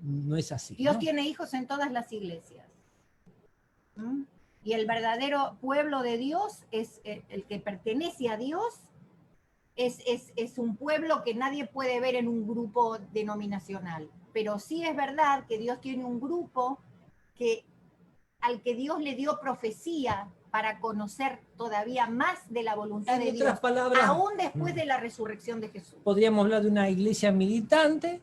no es así. Dios tiene hijos en todas las iglesias. Y el verdadero pueblo de Dios es el que pertenece a Dios. Es un pueblo que nadie puede ver en un grupo denominacional. Pero sí es verdad que Dios tiene un grupo al que Dios le dio profecía para conocer todavía más de la voluntad de Dios, aún después de la resurrección de Jesús. Podríamos hablar de una iglesia militante,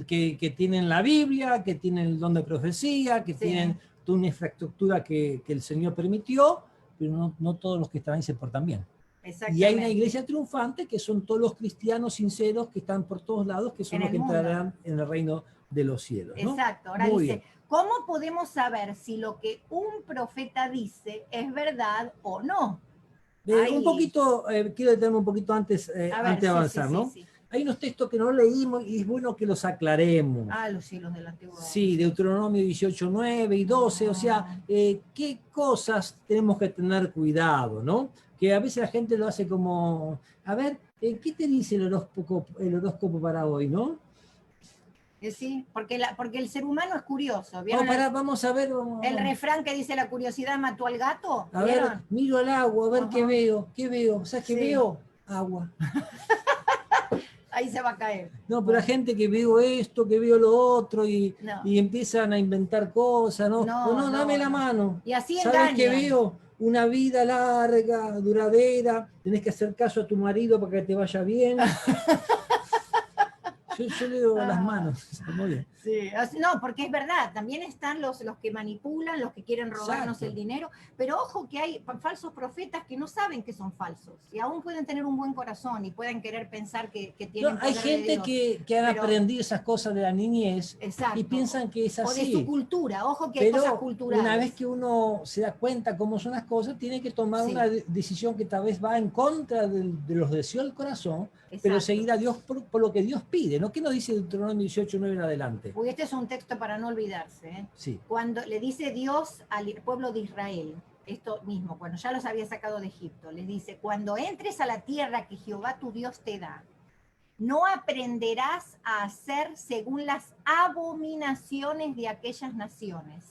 que tienen la Biblia, que tienen el don de profecía, que tienen toda una infraestructura que el Señor permitió, pero no todos los que están ahí se portan bien. Y hay una iglesia triunfante que son todos los cristianos sinceros que están por todos lados, que son los que entrarán en el reino de los cielos, ¿no? Exacto. Ahora Muy dice, bien. ¿cómo podemos saber si lo que un profeta dice es verdad o no? Un poquito, quiero detenerme un poquito antes, antes de avanzar, ¿no? Sí. Hay unos textos que no leímos y es bueno que los aclaremos. Los hilos del Antiguo. Sí, Deuteronomio 18, 9 y 12, o sea, qué cosas tenemos que tener cuidado, ¿no? Que a veces la gente lo hace como, a ver, ¿qué te dice el horóscopo para hoy, no? Sí, porque el ser humano es curioso. Vamos a ver. El refrán que dice la curiosidad mató al gato. A ver, miro al agua, a ver qué veo. ¿Sabes qué veo? Agua. Ahí se va a caer. No, pero la gente que veo esto, que veo lo otro, y empiezan a inventar cosas, ¿no? No, dame la mano. Y así ¿sabes qué veo? Una vida larga, duradera, tenés que hacer caso a tu marido para que te vaya bien. Yo leo las manos, muy bien. Sí, no, porque es verdad, también están los que manipulan, los que quieren robarnos el dinero, pero ojo que hay falsos profetas que no saben que son falsos, y aún pueden tener un buen corazón y pueden querer pensar que tienen hay gente que han aprendido esas cosas de la niñez y piensan que es así. O de su cultura, ojo que hay cosas culturales. Una vez que uno se da cuenta cómo son las cosas, tiene que tomar una decisión que tal vez va en contra de los deseos del corazón, pero seguir a Dios por lo que Dios pide, ¿no? ¿Qué nos dice Deuteronomio 18, 9 en adelante? Uy, este es un texto para no olvidarse, ¿eh? Sí. Cuando le dice Dios al pueblo de Israel, esto mismo, cuando ya los había sacado de Egipto, les dice, cuando entres a la tierra que Jehová tu Dios te da, no aprenderás a hacer según las abominaciones de aquellas naciones.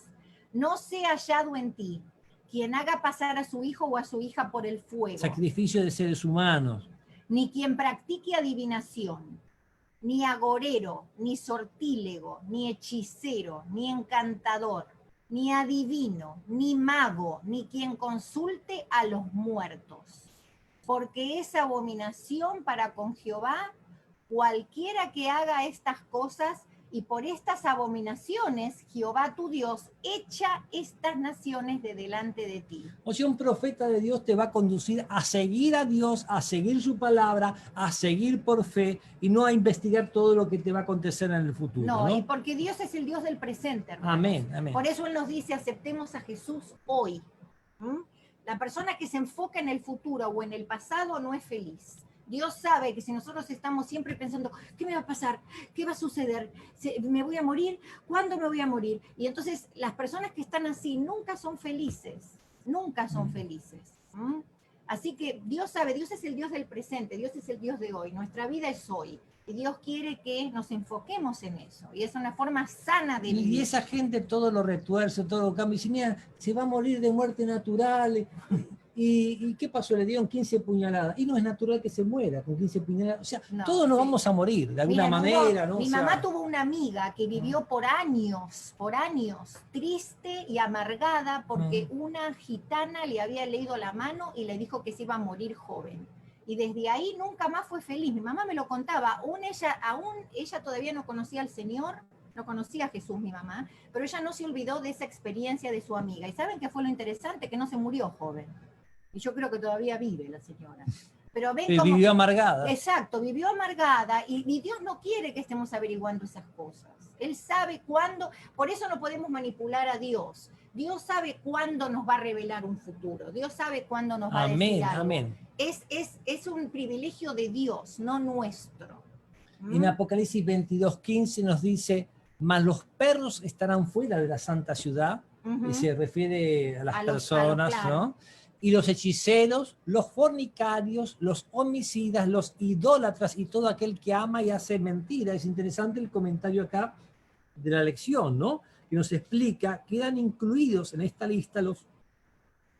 No sea hallado en ti quien haga pasar a su hijo o a su hija por el fuego. Sacrificio de seres humanos. Ni quien practique adivinación, ni agorero, ni sortílego, ni hechicero, ni encantador, ni adivino, ni mago, ni quien consulte a los muertos. Porque es abominación para con Jehová cualquiera que haga estas cosas, y por estas abominaciones Jehová tu Dios echa estas naciones de delante de ti. O sea, un profeta de Dios te va a conducir a seguir a Dios, a seguir su palabra, a seguir por fe y no a investigar todo lo que te va a acontecer en el futuro. No, y porque Dios es el Dios del presente, hermanos. Amén, amén. Por eso Él nos dice, aceptemos a Jesús hoy. La persona que se enfoca en el futuro o en el pasado no es feliz. Dios sabe que si nosotros estamos siempre pensando, ¿qué me va a pasar? ¿Qué va a suceder? ¿Me voy a morir? ¿Cuándo me voy a morir? Y entonces las personas que están así nunca son felices, nunca son felices. Así que Dios sabe, Dios es el Dios del presente, Dios es el Dios de hoy, nuestra vida es hoy. Y Dios quiere que nos enfoquemos en eso. Y es una forma sana de vivir. Y esa gente todo lo retuerce, todo lo cambia. Y dice, mira, se va a morir de muerte natural. ¿Y qué pasó? Le dieron 15 puñaladas. Y no es natural que se muera con 15 puñaladas. O sea, todos nos vamos a morir de alguna manera, ¿no? Mi mamá tuvo una amiga que vivió por años, triste y amargada porque una gitana le había leído la mano y le dijo que se iba a morir joven. Y desde ahí nunca más fue feliz. Mi mamá me lo contaba. Aún ella todavía no conocía al Señor, no conocía a Jesús, mi mamá, pero ella no se olvidó de esa experiencia de su amiga. ¿Y saben qué fue lo interesante? Que no se murió joven. Y yo creo que todavía vive la señora. Pero ven cómo, vivió amargada. Exacto, vivió amargada. Y Dios no quiere que estemos averiguando esas cosas. Él sabe cuándo, por eso no podemos manipular a Dios. Dios sabe cuándo nos va a revelar un futuro. Dios sabe cuándo nos va a decir algo. Amén. Es un privilegio de Dios, no nuestro. En Apocalipsis 22:15 nos dice, mas los perros estarán fuera de la santa ciudad, y se refiere a las personas, ¿no? Y los hechiceros, los fornicarios, los homicidas, los idólatras y todo aquel que ama y hace mentira. Es interesante el comentario acá de la lección, ¿no? Que nos explica, quedan incluidos en esta lista los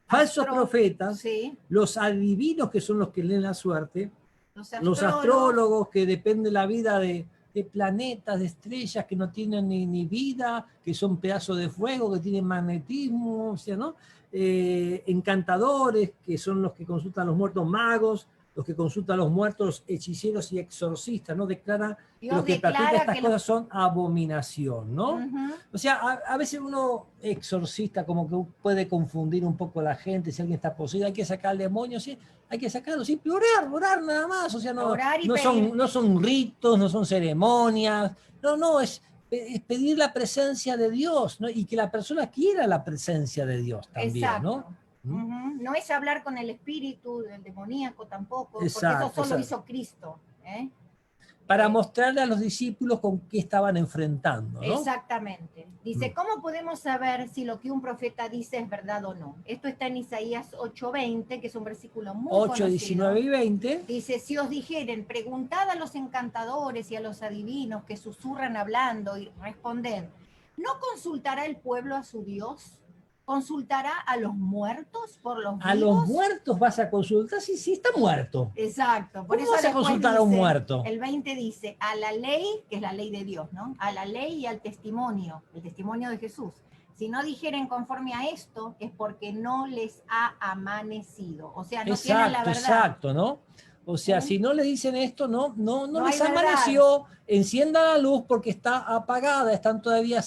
falsos profetas, los adivinos, que son los que leen la suerte, los astrólogos, que dependen de la vida de planetas, de estrellas que no tienen ni vida, que son pedazos de fuego, que tienen magnetismo, o sea, ¿no? Encantadores, que son los que consultan a los muertos, magos, los que consultan a los muertos, hechiceros y exorcistas, ¿no? Declara que Dios los que practican declara estas que cosas son abominación, ¿no? Ujú. O sea, a veces uno exorcista como que puede confundir un poco a la gente, si alguien está poseído, hay que sacar al demonio, sí, hay que sacarlo, simple orar nada más, o sea, Orar y pedir. no son ritos, no son ceremonias, no, es pedir la presencia de Dios, ¿no? Y que la persona quiera la presencia de Dios también, ¿no? Exacto. Ujú. No es hablar con el espíritu del demoníaco tampoco, porque eso Exacto, solo exacto. hizo Cristo. ¿Eh? Para mostrarle a los discípulos con qué estaban enfrentando, ¿no? Exactamente. Dice, ¿cómo podemos saber si lo que un profeta dice es verdad o no? Esto está en Isaías 8:20, que es un versículo muy 8, conocido. 19 y 20. Dice, si os dijeren, preguntad a los encantadores y a los adivinos que susurran hablando y responded, ¿no consultará el pueblo a su Dios? ¿Consultará a los muertos por los A vivos? los muertos vas a consultar, sí, está muerto. Exacto. Por ¿Cómo eso vas a después consultar a un dice, muerto? el 20 dice, a la ley, que es la ley de Dios, ¿no? A la ley y al testimonio, el testimonio de Jesús. Si no dijeren conforme a esto, es porque no les ha amanecido. O sea, no tienen la verdad. Exacto, ¿no? O sea, si no le dicen esto, no les hay amaneció, encienda la luz porque está apagada, están todavía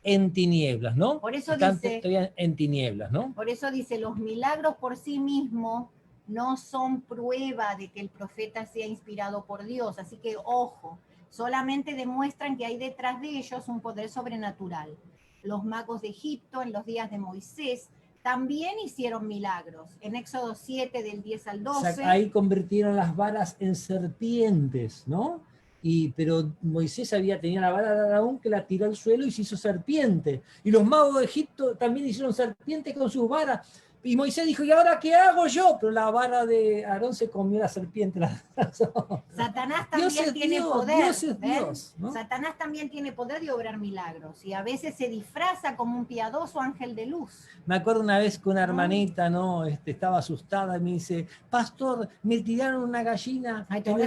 en tinieblas, ¿no? Por eso están dice, todavía en tinieblas, ¿no? Por eso dice, los milagros por sí mismos no son prueba de que el profeta sea inspirado por Dios. Así que, ojo, solamente demuestran que hay detrás de ellos un poder sobrenatural. Los magos de Egipto en los días de Moisés también hicieron milagros. En Éxodo 7, del 10 al 12. O sea, ahí convirtieron las varas en serpientes, ¿no? Pero Moisés tenía la vara de Aarón que la tiró al suelo y se hizo serpiente. Y los magos de Egipto también hicieron serpientes con sus varas. Y Moisés dijo, ¿y ahora qué hago yo? Pero la vara de Aarón se comió la serpiente. Satanás también tiene poder. Dios es Dios, ¿no? Satanás también tiene poder de obrar milagros. Y a veces se disfraza como un piadoso ángel de luz. Me acuerdo una vez que una hermanita, ¿no? Estaba asustada y me dice, pastor, me tiraron una gallina en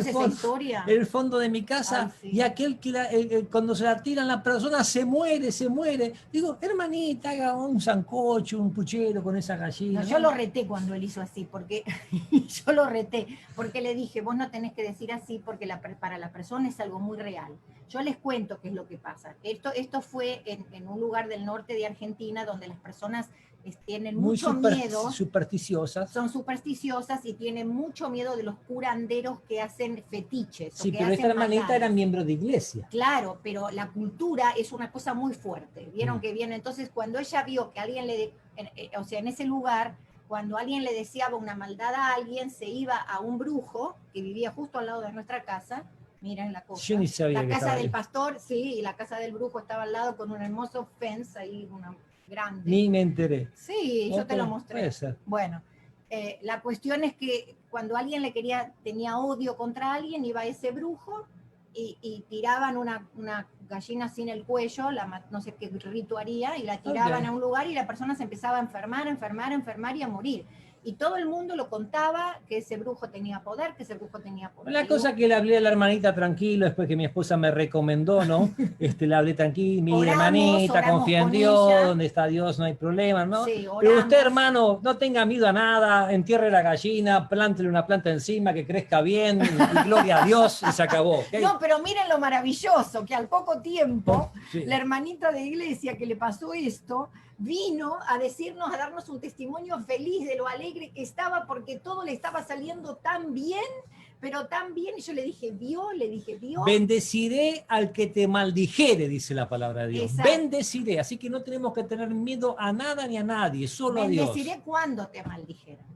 el fondo de mi casa. Ay, sí. Y aquel que cuando se la tiran la persona se muere. Digo, hermanita, haga un sancocho, un puchero con esa gallina. No, yo lo reté cuando él hizo así, porque yo lo reté, porque le dije, vos no tenés que decir así porque para la persona es algo muy real. Yo les cuento qué es lo que pasa. Esto fue en un lugar del norte de Argentina donde las personas tienen mucho miedo. Supersticiosas. Son supersticiosas y tienen mucho miedo de los curanderos que hacen fetiches. Sí, pero esta hermanita era miembro de iglesia. Claro, pero la cultura es una cosa muy fuerte. Vieron que viene. Entonces, cuando ella vio que alguien en ese lugar, cuando alguien le deseaba una maldad a alguien, se iba a un brujo que vivía justo al lado de nuestra casa. Miren la cosa. Yo ni sabía la casa del pastor, sí, y la casa del brujo estaba al lado con un hermoso fence ahí, una grande. Ni me enteré. Sí, yo te lo mostré. Puede ser. Bueno, la cuestión es que cuando alguien tenía odio contra alguien, iba a ese brujo y tiraban una gallina sin el cuello, no sé qué rito haría, y la tiraban a un lugar y la persona se empezaba a enfermar y a morir. Y todo el mundo lo contaba, que ese brujo tenía poder, La cosa que le hablé a la hermanita tranquilo, después que mi esposa me recomendó, ¿no? Le hablé tranquilo, mi hermanita, confía en Dios, donde está Dios no hay problema, ¿no? Sí, pero usted, hermano, no tenga miedo a nada, entierre la gallina, plántele una planta encima, que crezca bien, y gloria a Dios, y se acabó. ¿Okay? No, pero miren lo maravilloso, que al poco tiempo, la hermanita de iglesia que le pasó esto, vino a decirnos, a darnos un testimonio feliz de lo alegre que estaba porque todo le estaba saliendo tan bien, pero tan bien. Y yo le dije, ¿vio? Bendeciré al que te maldijere, dice la palabra de Dios. Exacto. Bendeciré, así que no tenemos que tener miedo a nada ni a nadie, solo a Dios. Bendeciré cuando te maldijeran.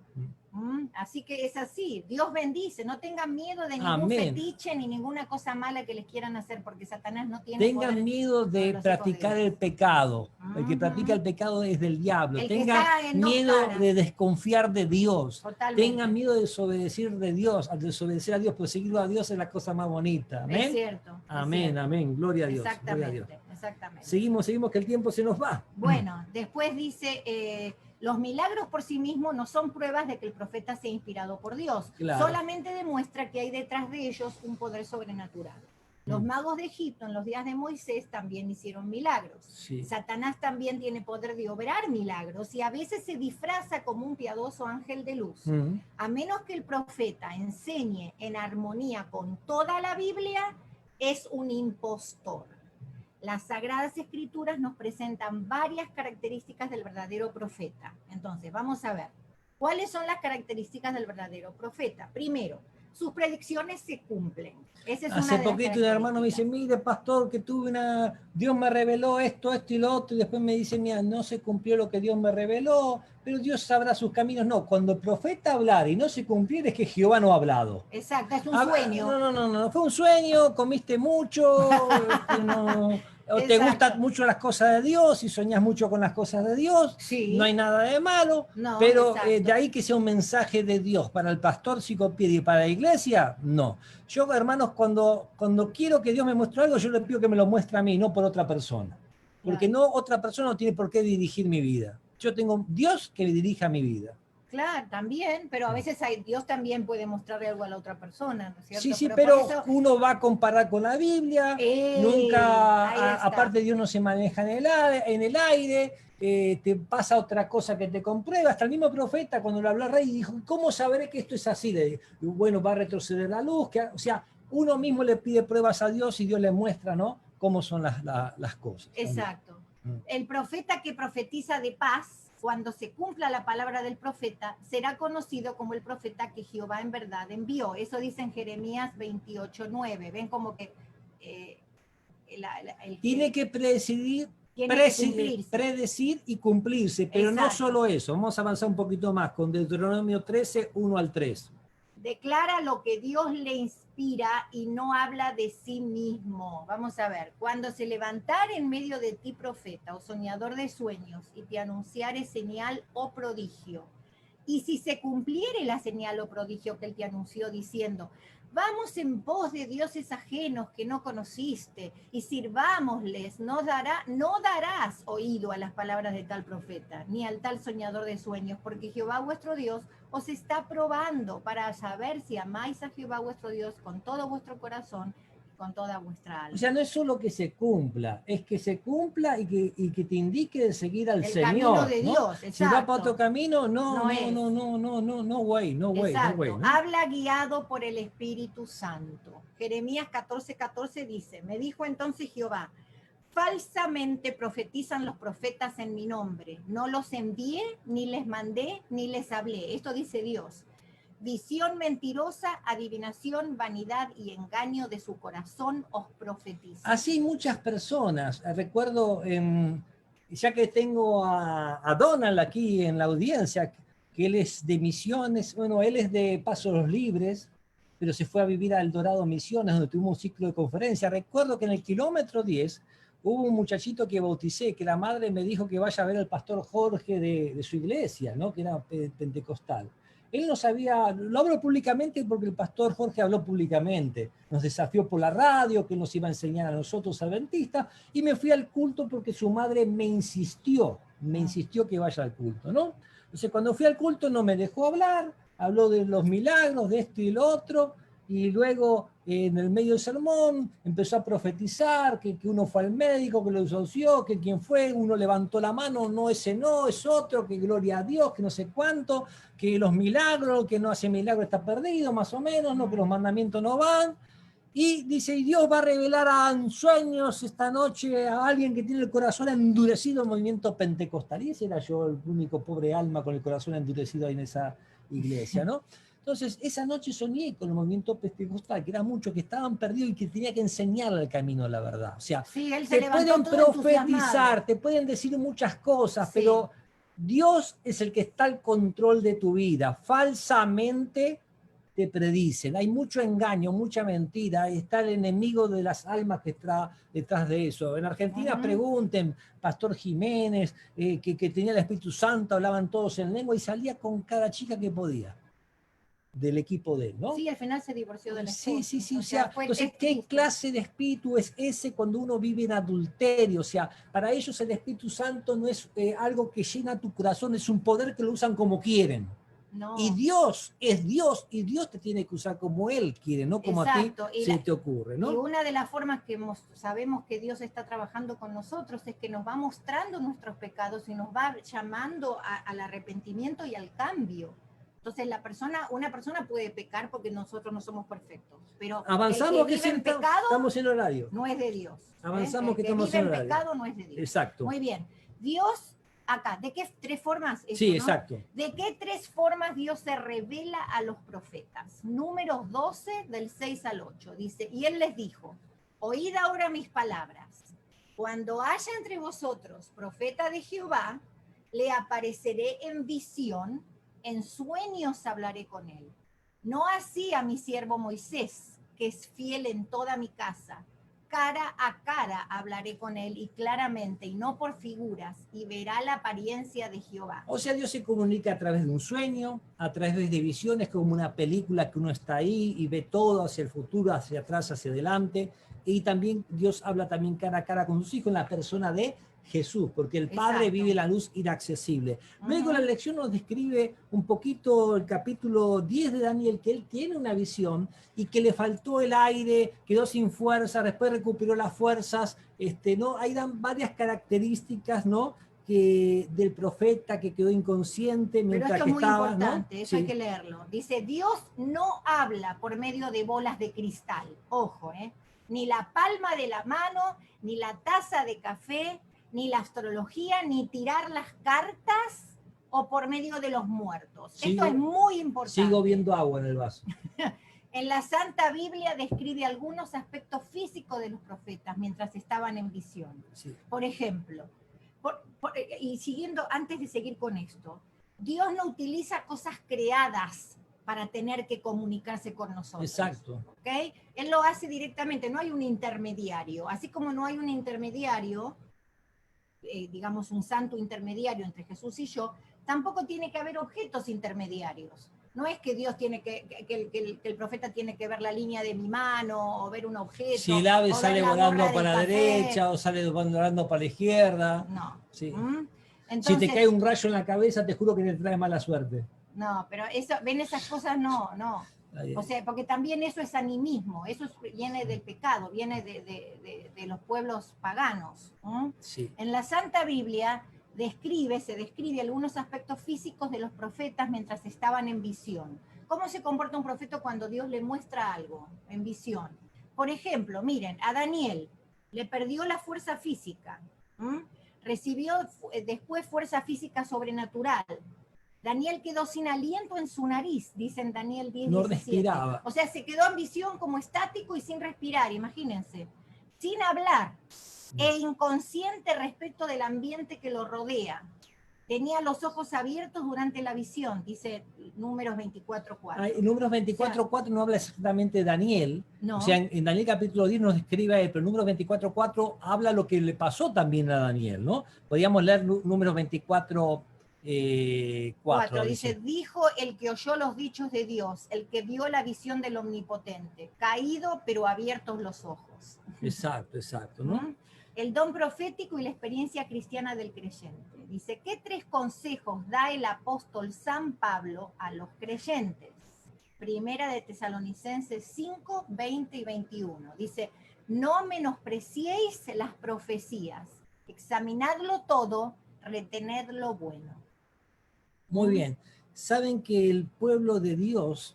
Así que es así, Dios bendice, no tengan miedo de ningún fetiche ni ninguna cosa mala que les quieran hacer, porque Satanás no tiene poder. Tengan miedo de practicar el pecado. El que practica el pecado es del diablo. Tengan miedo de desconfiar de Dios. Totalmente. Tengan miedo de desobedecer de Dios. Al desobedecer a Dios, pues seguirlo a Dios es la cosa más bonita. ¿Amén? Es cierto. Amén, amén. Gloria a Dios. Exactamente, gloria a Dios. Exactamente. Seguimos que el tiempo se nos va. Bueno, después dice... los milagros por sí mismos no son pruebas de que el profeta sea inspirado por Dios. Claro. Solamente demuestra que hay detrás de ellos un poder sobrenatural. Los magos de Egipto en los días de Moisés también hicieron milagros. Sí. Satanás también tiene poder de obrar milagros y a veces se disfraza como un piadoso ángel de luz. A menos que el profeta enseñe en armonía con toda la Biblia, es un impostor. Las Sagradas Escrituras nos presentan varias características del verdadero profeta. Entonces, vamos a ver. ¿Cuáles son las características del verdadero profeta? Primero, sus predicciones se cumplen. Esa es Hace una de poquito un hermano me dice, mire pastor, que Dios me reveló esto, esto y lo otro, y después me dice, mira, no se cumplió lo que Dios me reveló, pero Dios sabrá sus caminos. No, cuando el profeta hablara y no se cumpliera es que Jehová no ha hablado. Exacto, es un sueño. No, fue un sueño, comiste mucho, o te gustan mucho las cosas de Dios y soñás mucho con las cosas de Dios, sí. No hay nada de malo, no, pero de ahí que sea un mensaje de Dios para el pastor Psicopiedi y para la iglesia, no. Yo, hermanos, cuando quiero que Dios me muestre algo, yo le pido que me lo muestre a mí, no por otra persona. Porque no, otra persona no tiene por qué dirigir mi vida. Yo tengo Dios que me dirija mi vida. Claro, también, pero a veces Dios también puede mostrarle algo a la otra persona, ¿no es cierto? Sí, pero eso, uno va a comparar con la Biblia, nunca, aparte Dios no se maneja en el aire, te pasa otra cosa que te comprueba. Hasta el mismo profeta, cuando le habló al rey, dijo, ¿cómo sabré que esto es así? Bueno, va a retroceder la luz, o sea, uno mismo le pide pruebas a Dios y Dios le muestra, ¿no?, cómo son las cosas. Exacto. El profeta que profetiza de paz, cuando se cumpla la palabra del profeta, será conocido como el profeta que Jehová en verdad envió. Eso dice en Jeremías 28:9. Ven como que... tiene que predecir y cumplirse, pero no solo eso. Vamos a avanzar un poquito más con Deuteronomio 13, 1 al 3. Declara lo que Dios le inspira y no habla de sí mismo. Vamos a ver, cuando se levantare en medio de ti profeta o soñador de sueños y te anunciare señal o prodigio, y si se cumpliere la señal o prodigio que él te anunció diciendo, vamos en pos de dioses ajenos que no conociste y sirvámosles, no darás oído a las palabras de tal profeta, ni al tal soñador de sueños, porque Jehová vuestro Dios os está probando para saber si amáis a Jehová vuestro Dios con todo vuestro corazón, con toda vuestra alma. O sea, no es solo que se cumpla, es que se cumpla y que te indique de seguir al Señor. El camino de Dios, exacto. Si va para otro camino, no, güey. Habla guiado por el Espíritu Santo. Jeremías 14:14 dice, me dijo entonces Jehová, falsamente profetizan los profetas en mi nombre. No los envié, ni les mandé, ni les hablé. Esto dice Dios. Visión mentirosa, adivinación, vanidad y engaño de su corazón os profetizan. Así muchas personas. Recuerdo, ya que tengo a Donald aquí en la audiencia, que él es de Misiones, bueno, él es de Pasos Libres, pero se fue a vivir a El Dorado Misiones, donde tuvimos un ciclo de conferencia. Recuerdo que en el kilómetro 10 hubo un muchachito que bauticé, que la madre me dijo que vaya a ver al pastor Jorge de su iglesia, ¿no?, que era pentecostal. Él no sabía, lo hablo públicamente porque el pastor Jorge habló públicamente, nos desafió por la radio, que nos iba a enseñar a nosotros adventistas, y me fui al culto porque su madre me insistió que vaya al culto, ¿no? Entonces cuando fui al culto no me dejó hablar, habló de los milagros, de esto y lo otro, y luego en el medio del sermón empezó a profetizar que uno fue al médico, que lo desoció, que quién fue, uno levantó la mano, no, ese no, es otro, que gloria a Dios, que no sé cuánto, que los milagros, que no hace milagro está perdido, más o menos, no, que los mandamientos no van. Y dice, y Dios va a revelar en sueños esta noche a alguien que tiene el corazón endurecido al movimiento pentecostal. Y ese era yo, el único pobre alma con el corazón endurecido ahí en esa iglesia, ¿no? Entonces, esa noche soñé con el movimiento pentecostal, que era muchos que estaban perdidos y que tenía que enseñarle el camino de la verdad. O sea, sí, te pueden profetizar, te pueden decir muchas cosas, sí, pero Dios es el que está al control de tu vida. Falsamente te predicen. Hay mucho engaño, mucha mentira. Está el enemigo de las almas que está detrás de eso. En Argentina pregunten, Pastor Jiménez, que tenía el Espíritu Santo, hablaban todos en lengua y salía con cada chica que podía del equipo de él, ¿no? Sí, al final se divorció del esposo. Sí. O sea, entonces, ¿qué clase de espíritu es ese cuando uno vive en adulterio? O sea, para ellos el Espíritu Santo no es algo que llena tu corazón, es un poder que lo usan como quieren. No. Y Dios es Dios, y Dios te tiene que usar como Él quiere, no como Exacto. a ti se te ocurre, Y ¿no? una de las formas que sabemos que Dios está trabajando con nosotros es que nos va mostrando nuestros pecados y nos va llamando al arrepentimiento y al cambio. Entonces una persona puede pecar porque nosotros no somos perfectos, pero Avanzamos, el que vive en pecado estamos en horario. no es de Dios. Avanzamos, El que que estamos vive en en horario. pecado no es de Dios. Exacto. Muy bien. Dios, acá, ¿de qué tres formas? Eso, Sí, ¿no? exacto. ¿De qué tres formas Dios se revela a los profetas? Números 12, del 6 al 8. Dice, y él les dijo, oíd ahora mis palabras. Cuando haya entre vosotros profeta de Jehová, le apareceré en visión, en sueños hablaré con él. No así a mi siervo Moisés, que es fiel en toda mi casa. Cara a cara hablaré con él y claramente, y no por figuras, y verá la apariencia de Jehová. O sea, Dios se comunica a través de un sueño, a través de visiones, como una película que uno está ahí y ve todo hacia el futuro, hacia atrás, hacia adelante. Y también Dios habla también cara a cara con sus hijos en la persona de Jesús, porque el Padre Exacto. vive la luz inaccesible. Luego la lección nos describe un poquito el capítulo 10 de Daniel, que él tiene una visión y que le faltó el aire, quedó sin fuerza, después recuperó las fuerzas, ¿no? Ahí dan varias características, ¿no? Del profeta que quedó inconsciente mientras Pero esto que es muy estaba, importante, ¿no? eso Sí. hay que leerlo. Dice, Dios no habla por medio de bolas de cristal, ojo, ni la palma de la mano, ni la taza de café, ni la astrología, ni tirar las cartas o por medio de los muertos. Esto es muy importante. Sigo viendo agua en el vaso. En la Santa Biblia describe algunos aspectos físicos de los profetas mientras estaban en visión. Sí. Por ejemplo, y siguiendo, antes de seguir con esto, Dios no utiliza cosas creadas para tener que comunicarse con nosotros. Exacto. ¿Okay? Él lo hace directamente, no hay un intermediario. Así como no hay un intermediario, digamos un santo intermediario entre Jesús y yo, tampoco tiene que haber objetos intermediarios. No es que Dios tiene que el profeta tiene que ver la línea de mi mano o ver un objeto. Si el ave sale volando para la café. derecha o sale volando para la izquierda. No. Sí. Entonces, si te cae un rayo en la cabeza, te juro que te trae mala suerte. No, pero eso, ven esas cosas, no. O sea, porque también eso es animismo, eso viene del pecado, viene de los pueblos paganos. Sí. En la Santa Biblia se describe algunos aspectos físicos de los profetas mientras estaban en visión. ¿Cómo se comporta un profeta cuando Dios le muestra algo en visión? Por ejemplo, miren, a Daniel le perdió la fuerza física, recibió después fuerza física sobrenatural. Daniel quedó sin aliento en su nariz, dice en Daniel 10, no 17. respiraba. O sea, se quedó en visión como estático y sin respirar, imagínense. Sin hablar e inconsciente respecto del ambiente que lo rodea. Tenía los ojos abiertos durante la visión, dice Números 24:4. Números 24:4 no habla exactamente de Daniel. No. O sea, en Daniel capítulo 10 nos describe a él, pero Números 24:4 habla lo que le pasó también a Daniel, ¿no? Podríamos leer Números 24. 4, dice, dijo el que oyó los dichos de Dios, el que vio la visión del Omnipotente, caído pero abiertos los ojos. Exacto, ¿no? El don profético y la experiencia cristiana del creyente. Dice, ¿qué tres consejos da el apóstol San Pablo a los creyentes? Primera de Tesalonicenses 5, 20 y 21. Dice, no menospreciéis las profecías, examinadlo todo, retened lo bueno. Muy bien. Saben que el pueblo de Dios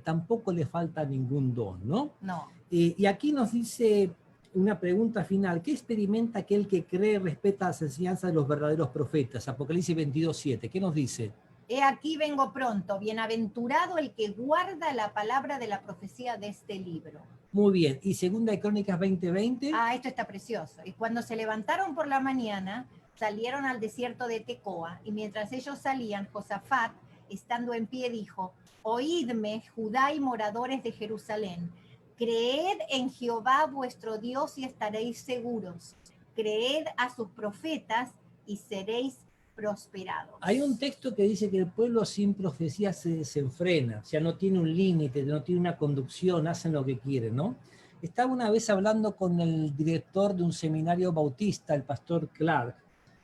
tampoco le falta ningún don, ¿no? No. Y aquí nos dice una pregunta final. ¿Qué experimenta aquel que cree y respeta las enseñanzas de los verdaderos profetas? Apocalipsis 22:7. ¿Qué nos dice? He aquí vengo pronto. Bienaventurado el que guarda la palabra de la profecía de este libro. Muy bien. ¿Y Segunda de Crónicas 20:20? Esto está precioso. Y cuando se levantaron por la mañana, salieron al desierto de Tecoa, y mientras ellos salían, Josafat, estando en pie, dijo, oídme, Judá y moradores de Jerusalén, creed en Jehová vuestro Dios y estaréis seguros. Creed a sus profetas y seréis prosperados. Hay un texto que dice que el pueblo sin profecía se desenfrena, o sea, no tiene un límite, no tiene una conducción, hacen lo que quieren, ¿no? Estaba una vez hablando con el director de un seminario bautista, el pastor Clark,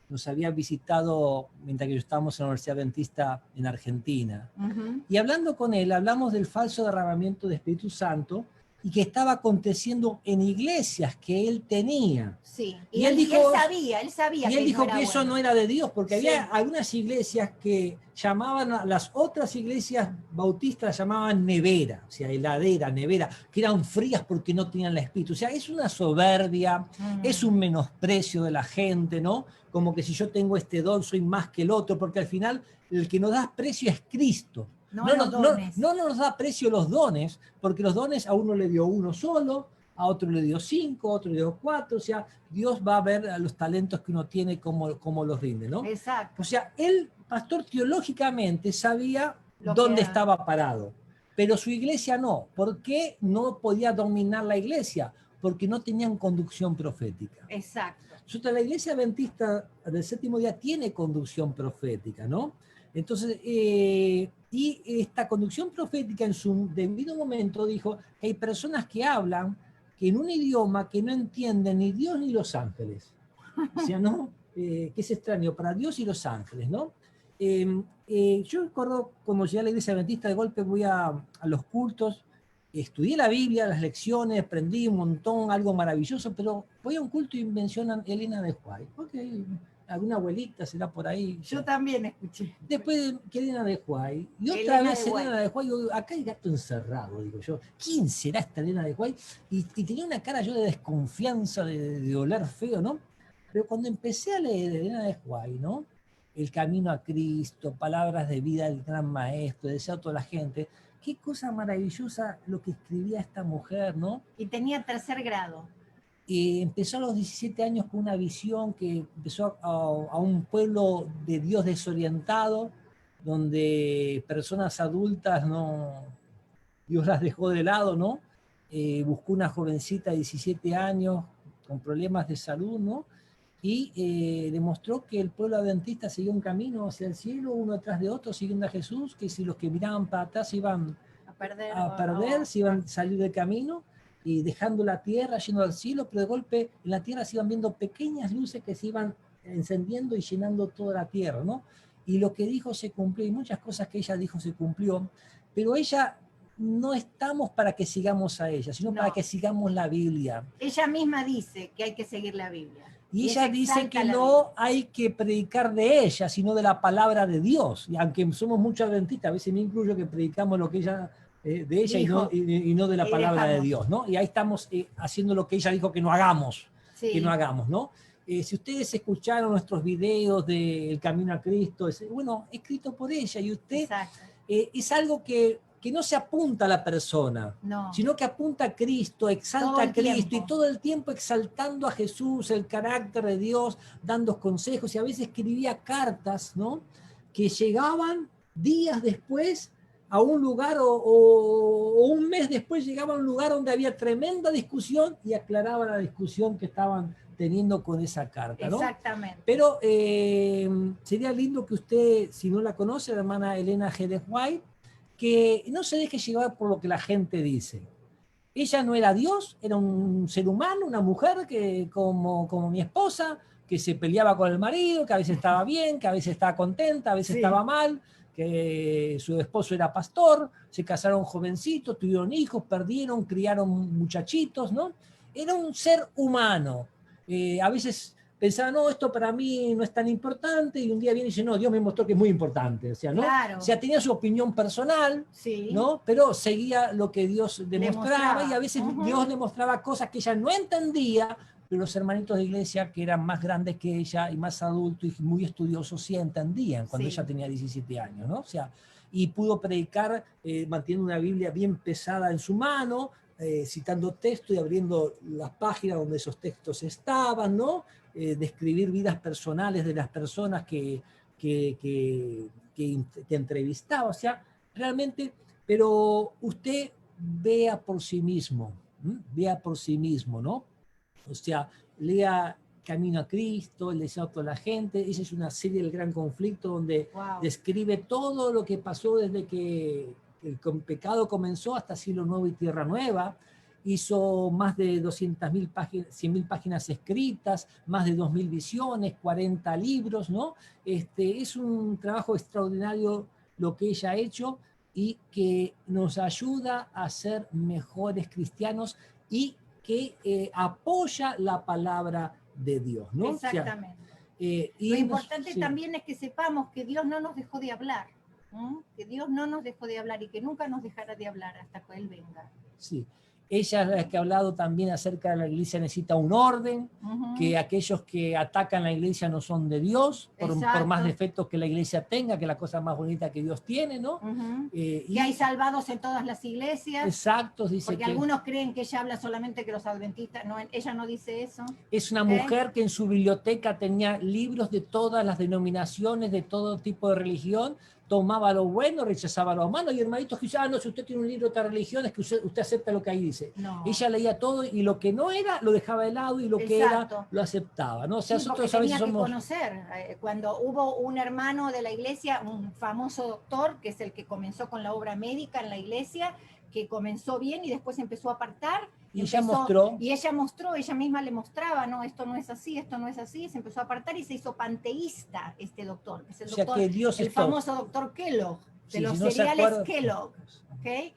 nos había visitado mientras que yo estábamos en la Universidad Adventista en Argentina. Y hablando con él, hablamos del falso derramamiento de Espíritu Santo y que estaba aconteciendo en iglesias que él tenía. Sí, y él dijo, él sabía y él dijo que eso bueno. no era de Dios, porque Sí. había algunas iglesias que llamaban a las otras iglesias bautistas, las llamaban nevera, o sea, heladera, nevera, que eran frías porque no tenían el Espíritu. O sea, es una soberbia, es un menosprecio de la gente, ¿no? Como que si yo tengo este don soy más que el otro, porque al final el que nos da precio es Cristo. No nos da precio los dones, porque los dones a uno le dio uno solo, a otro le dio 5, a otro le dio 4, o sea, Dios va a ver a los talentos que uno tiene, cómo los rinde, ¿no? Exacto. O sea, el pastor teológicamente sabía dónde estaba parado, pero su iglesia no. ¿Por qué no podía dominar la iglesia? Porque no tenían conducción profética. Exacto. La iglesia adventista del séptimo día tiene conducción profética, ¿no? Entonces, y esta conducción profética en su debido momento dijo que hay personas que hablan que en un idioma que no entienden ni Dios ni los ángeles. O sea, ¿no? Que es extraño para Dios y los ángeles, ¿no? Yo recuerdo cuando llegué a la iglesia adventista, de golpe voy a los cultos, estudié la Biblia, las lecciones, aprendí un montón, algo maravilloso, pero voy a un culto y mencionan Elena de White. Ok, alguna abuelita será por ahí. Yo también escuché. Después que Elena de White, y otra vez Elena de White, acá hay gato encerrado, digo yo. ¿Quién será esta Elena de White? Y tenía una cara yo de desconfianza, de oler feo, ¿no? Pero cuando empecé a leer Elena de White, ¿no? El camino a Cristo, palabras de vida del gran maestro, deseo a toda la gente. Qué cosa maravillosa lo que escribía esta mujer, ¿no? Y tenía 3er grado. Y empezó a los 17 años con una visión que empezó a un pueblo de Dios desorientado, donde personas adultas, ¿no? Dios las dejó de lado, ¿no? Buscó una jovencita de 17 años con problemas de salud, ¿no? Y demostró que el pueblo adventista seguía un camino hacia el cielo, uno detrás de otro, siguiendo a Jesús, que si los que miraban para atrás iban a perder, se iban a salir del camino, y dejando la tierra, yendo al cielo, pero de golpe en la tierra se iban viendo pequeñas luces que se iban encendiendo y llenando toda la tierra, ¿no? Y lo que dijo se cumplió, y muchas cosas que ella dijo se cumplió, pero ella no estamos para que sigamos a ella, sino para que sigamos la Biblia. Ella misma dice que hay que seguir la Biblia. Y ella dice que no hay que predicar de ella, sino de la palabra de Dios. Y aunque somos muchos adventistas, a veces me incluyo que predicamos lo que ella de ella dijo, y no de la palabra de Dios, ¿no? Y ahí estamos haciendo lo que ella dijo que no hagamos, ¿no? Si ustedes escucharon nuestros videos del Camino a Cristo, bueno, escrito por ella, y usted es algo que no se apunta a la persona, sino que apunta a Cristo, exalta a Cristo, y todo el tiempo exaltando a Jesús, el carácter de Dios, dando consejos, y a veces escribía cartas, ¿no? Que llegaban días después a un lugar o un mes después llegaba a un lugar donde había tremenda discusión y aclaraba la discusión que estaban teniendo con esa carta, ¿no? Exactamente. Pero sería lindo que usted, si no la conoce, la hermana Elena G. de White, que no se deje llevar por lo que la gente dice. Ella no era Dios, era un ser humano, una mujer que como mi esposa, que se peleaba con el marido, que a veces estaba bien, que a veces estaba contenta, a veces estaba mal, que su esposo era pastor, se casaron jovencitos, tuvieron hijos, perdieron, criaron muchachitos, ¿no? Era un ser humano. A veces pensaba, no, esto para mí no es tan importante, y un día viene y dice, no, Dios me mostró que es muy importante, o sea, ¿no? Claro. O sea, tenía su opinión personal, ¿no? Pero seguía lo que Dios demostraba, y a veces Dios demostraba cosas que ella no entendía, pero los hermanitos de iglesia que eran más grandes que ella y más adultos y muy estudiosos sí entendían cuando ella tenía 17 años, ¿no? O sea, y pudo predicar manteniendo una Biblia bien pesada en su mano, citando textos y abriendo las páginas donde esos textos estaban, ¿no? Describir vidas personales de las personas que entrevistaba, o sea, realmente, pero usted vea por sí mismo, ¿no? O sea, lea Camino a Cristo, El deseo a toda la gente. Esa es una serie del Gran Conflicto donde describe todo lo que pasó desde que el pecado comenzó hasta Cielo Nuevo y Tierra Nueva. hizo más de 200.000 páginas, 100.000 páginas escritas, más de 2.000 visiones, 40 libros, ¿no? Es un trabajo extraordinario lo que ella ha hecho y que nos ayuda a ser mejores cristianos y que apoya la palabra de Dios, ¿no? Exactamente. O sea, lo importante también es que sepamos que Dios no nos dejó de hablar, que Dios no nos dejó de hablar y que nunca nos dejará de hablar hasta que Él venga. Sí. Ella es la que ha hablado también acerca de la iglesia necesita un orden, que aquellos que atacan la iglesia no son de Dios, por más defectos que la iglesia tenga, que es la cosa más bonita que Dios tiene, ¿no? Que hay salvados en todas las iglesias. Exacto, dice porque algunos creen que ella habla solamente que los adventistas, no, ella no dice eso. Es una mujer que en su biblioteca tenía libros de todas las denominaciones, de todo tipo de religión, tomaba lo bueno, rechazaba lo malo, y hermanitos que dicen, no, si usted tiene un libro de otra religión, es que usted acepta lo que ahí dice. No. Ella leía todo y lo que no era, lo dejaba de lado y lo que era, lo aceptaba, ¿no? O sea, sí, nosotros a veces tenía que conocer. Cuando hubo un hermano de la iglesia, un famoso doctor, que es el que comenzó con la obra médica en la iglesia, que comenzó bien y después empezó a apartar. Y ella mostró. Y ella mostró, ella misma le mostraba, no, esto no es así, esto no es así, se empezó a apartar y se hizo panteísta este doctor, que es el doctor, que Dios el famoso doctor Kellogg, de los cereales Kellogg, ¿ok?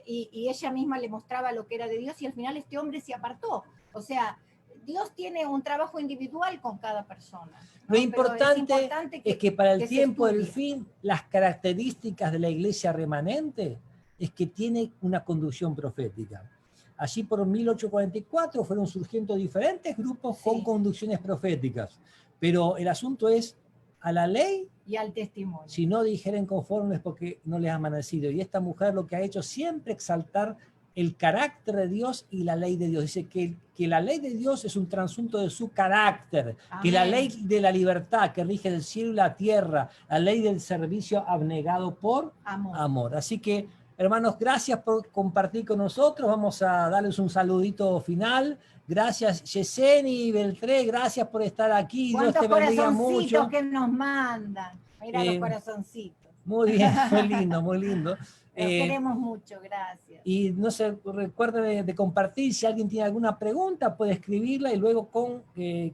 Y ella misma le mostraba lo que era de Dios y al final este hombre se apartó. O sea, Dios tiene un trabajo individual con cada persona, ¿no? Lo importante es que para el tiempo del fin, las características de la iglesia remanente es que tiene una conducción profética. Allí por 1844 fueron surgiendo diferentes grupos con conducciones proféticas, pero el asunto es a la ley y al testimonio. Si no dijeren conformes porque no les ha amanecido. Y esta mujer lo que ha hecho siempre exaltar el carácter de Dios y la ley de Dios. Dice que la ley de Dios es un transunto de su carácter, Amén. Que la ley de la libertad que rige el cielo y la tierra, la ley del servicio abnegado por amor. Así que, hermanos, gracias por compartir con nosotros. Vamos a darles un saludito final. Gracias, Yeseni Beltré, gracias por estar aquí. Dios te bendiga mucho. Que nos mandan. Mira los corazoncitos. Muy bien, muy lindo, muy lindo. Los queremos mucho, gracias. Y no se recuerde de compartir. Si alguien tiene alguna pregunta, puede escribirla y luego con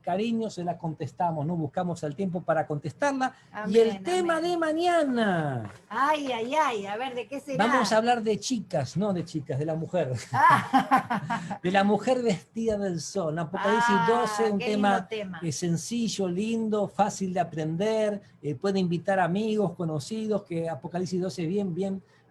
cariño se la contestamos, ¿no? Buscamos el tiempo para contestarla. Amén, y el tema de mañana. Ay, ay, ay, a ver, ¿de qué será? Vamos a hablar de chicas, no de chicas, de la mujer. De la mujer vestida del sol. Apocalipsis 12, un tema sencillo, lindo, fácil de aprender. Puede invitar amigos, conocidos, que Apocalipsis 12 es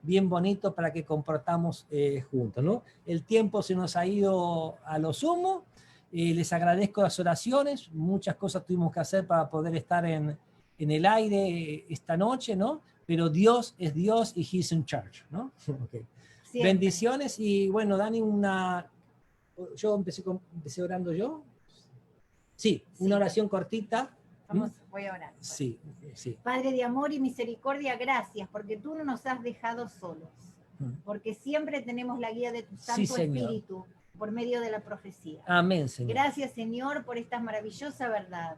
bien bonito para que compartamos juntos, ¿no? El tiempo se nos ha ido a lo sumo. Les agradezco las oraciones. Muchas cosas tuvimos que hacer para poder estar en el aire esta noche, ¿no? Pero Dios es Dios y He's in charge, ¿no? Okay. Bendiciones y bueno, Dani, yo empecé orando yo. Sí, una oración cortita. Voy a orar. Sí, sí. Padre de amor y misericordia, gracias, porque tú no nos has dejado solos, porque siempre tenemos la guía de tu Santo Espíritu por medio de la profecía. Amén, Señor. Gracias, Señor, por esta maravillosa verdad,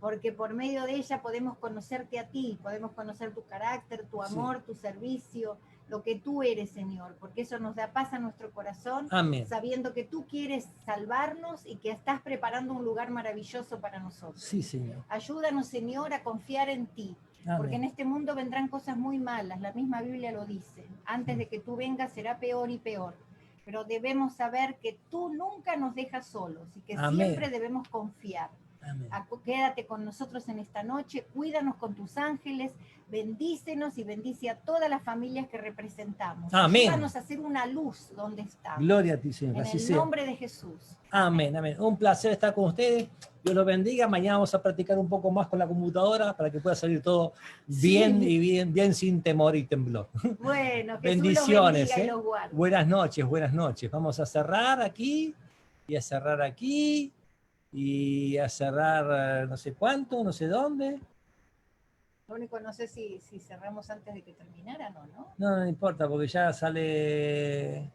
porque por medio de ella podemos conocerte a ti, podemos conocer tu carácter, tu amor, tu servicio, lo que tú eres, Señor, porque eso nos da paz a nuestro corazón, Amén. Sabiendo que tú quieres salvarnos y que estás preparando un lugar maravilloso para nosotros. Sí, Señor. Ayúdanos, Señor, a confiar en ti, Amén. Porque en este mundo vendrán cosas muy malas, la misma Biblia lo dice. Antes de que tú vengas será peor y peor, pero debemos saber que tú nunca nos dejas solos y que Amén. Siempre debemos confiar. Amén. Quédate con nosotros en esta noche, cuídanos con tus ángeles, bendícenos y bendice a todas las familias que representamos. Amén. Ayúdanos a hacer una luz donde estamos. Gloria a ti, Señor. En Así el sea. nombre de Jesús. Amén, amén. Un placer estar con ustedes. Dios los bendiga. Mañana vamos a practicar un poco más con la computadora para que pueda salir todo bien y bien sin temor y temblor. Bueno, bendiciones. Jesús los bendiga y los buenas noches, buenas noches. Vamos a cerrar aquí y a cerrar aquí. Y a cerrar no sé cuánto, no sé dónde. Lo único, no sé si cerramos antes de que terminaran o no. No importa, porque ya sale...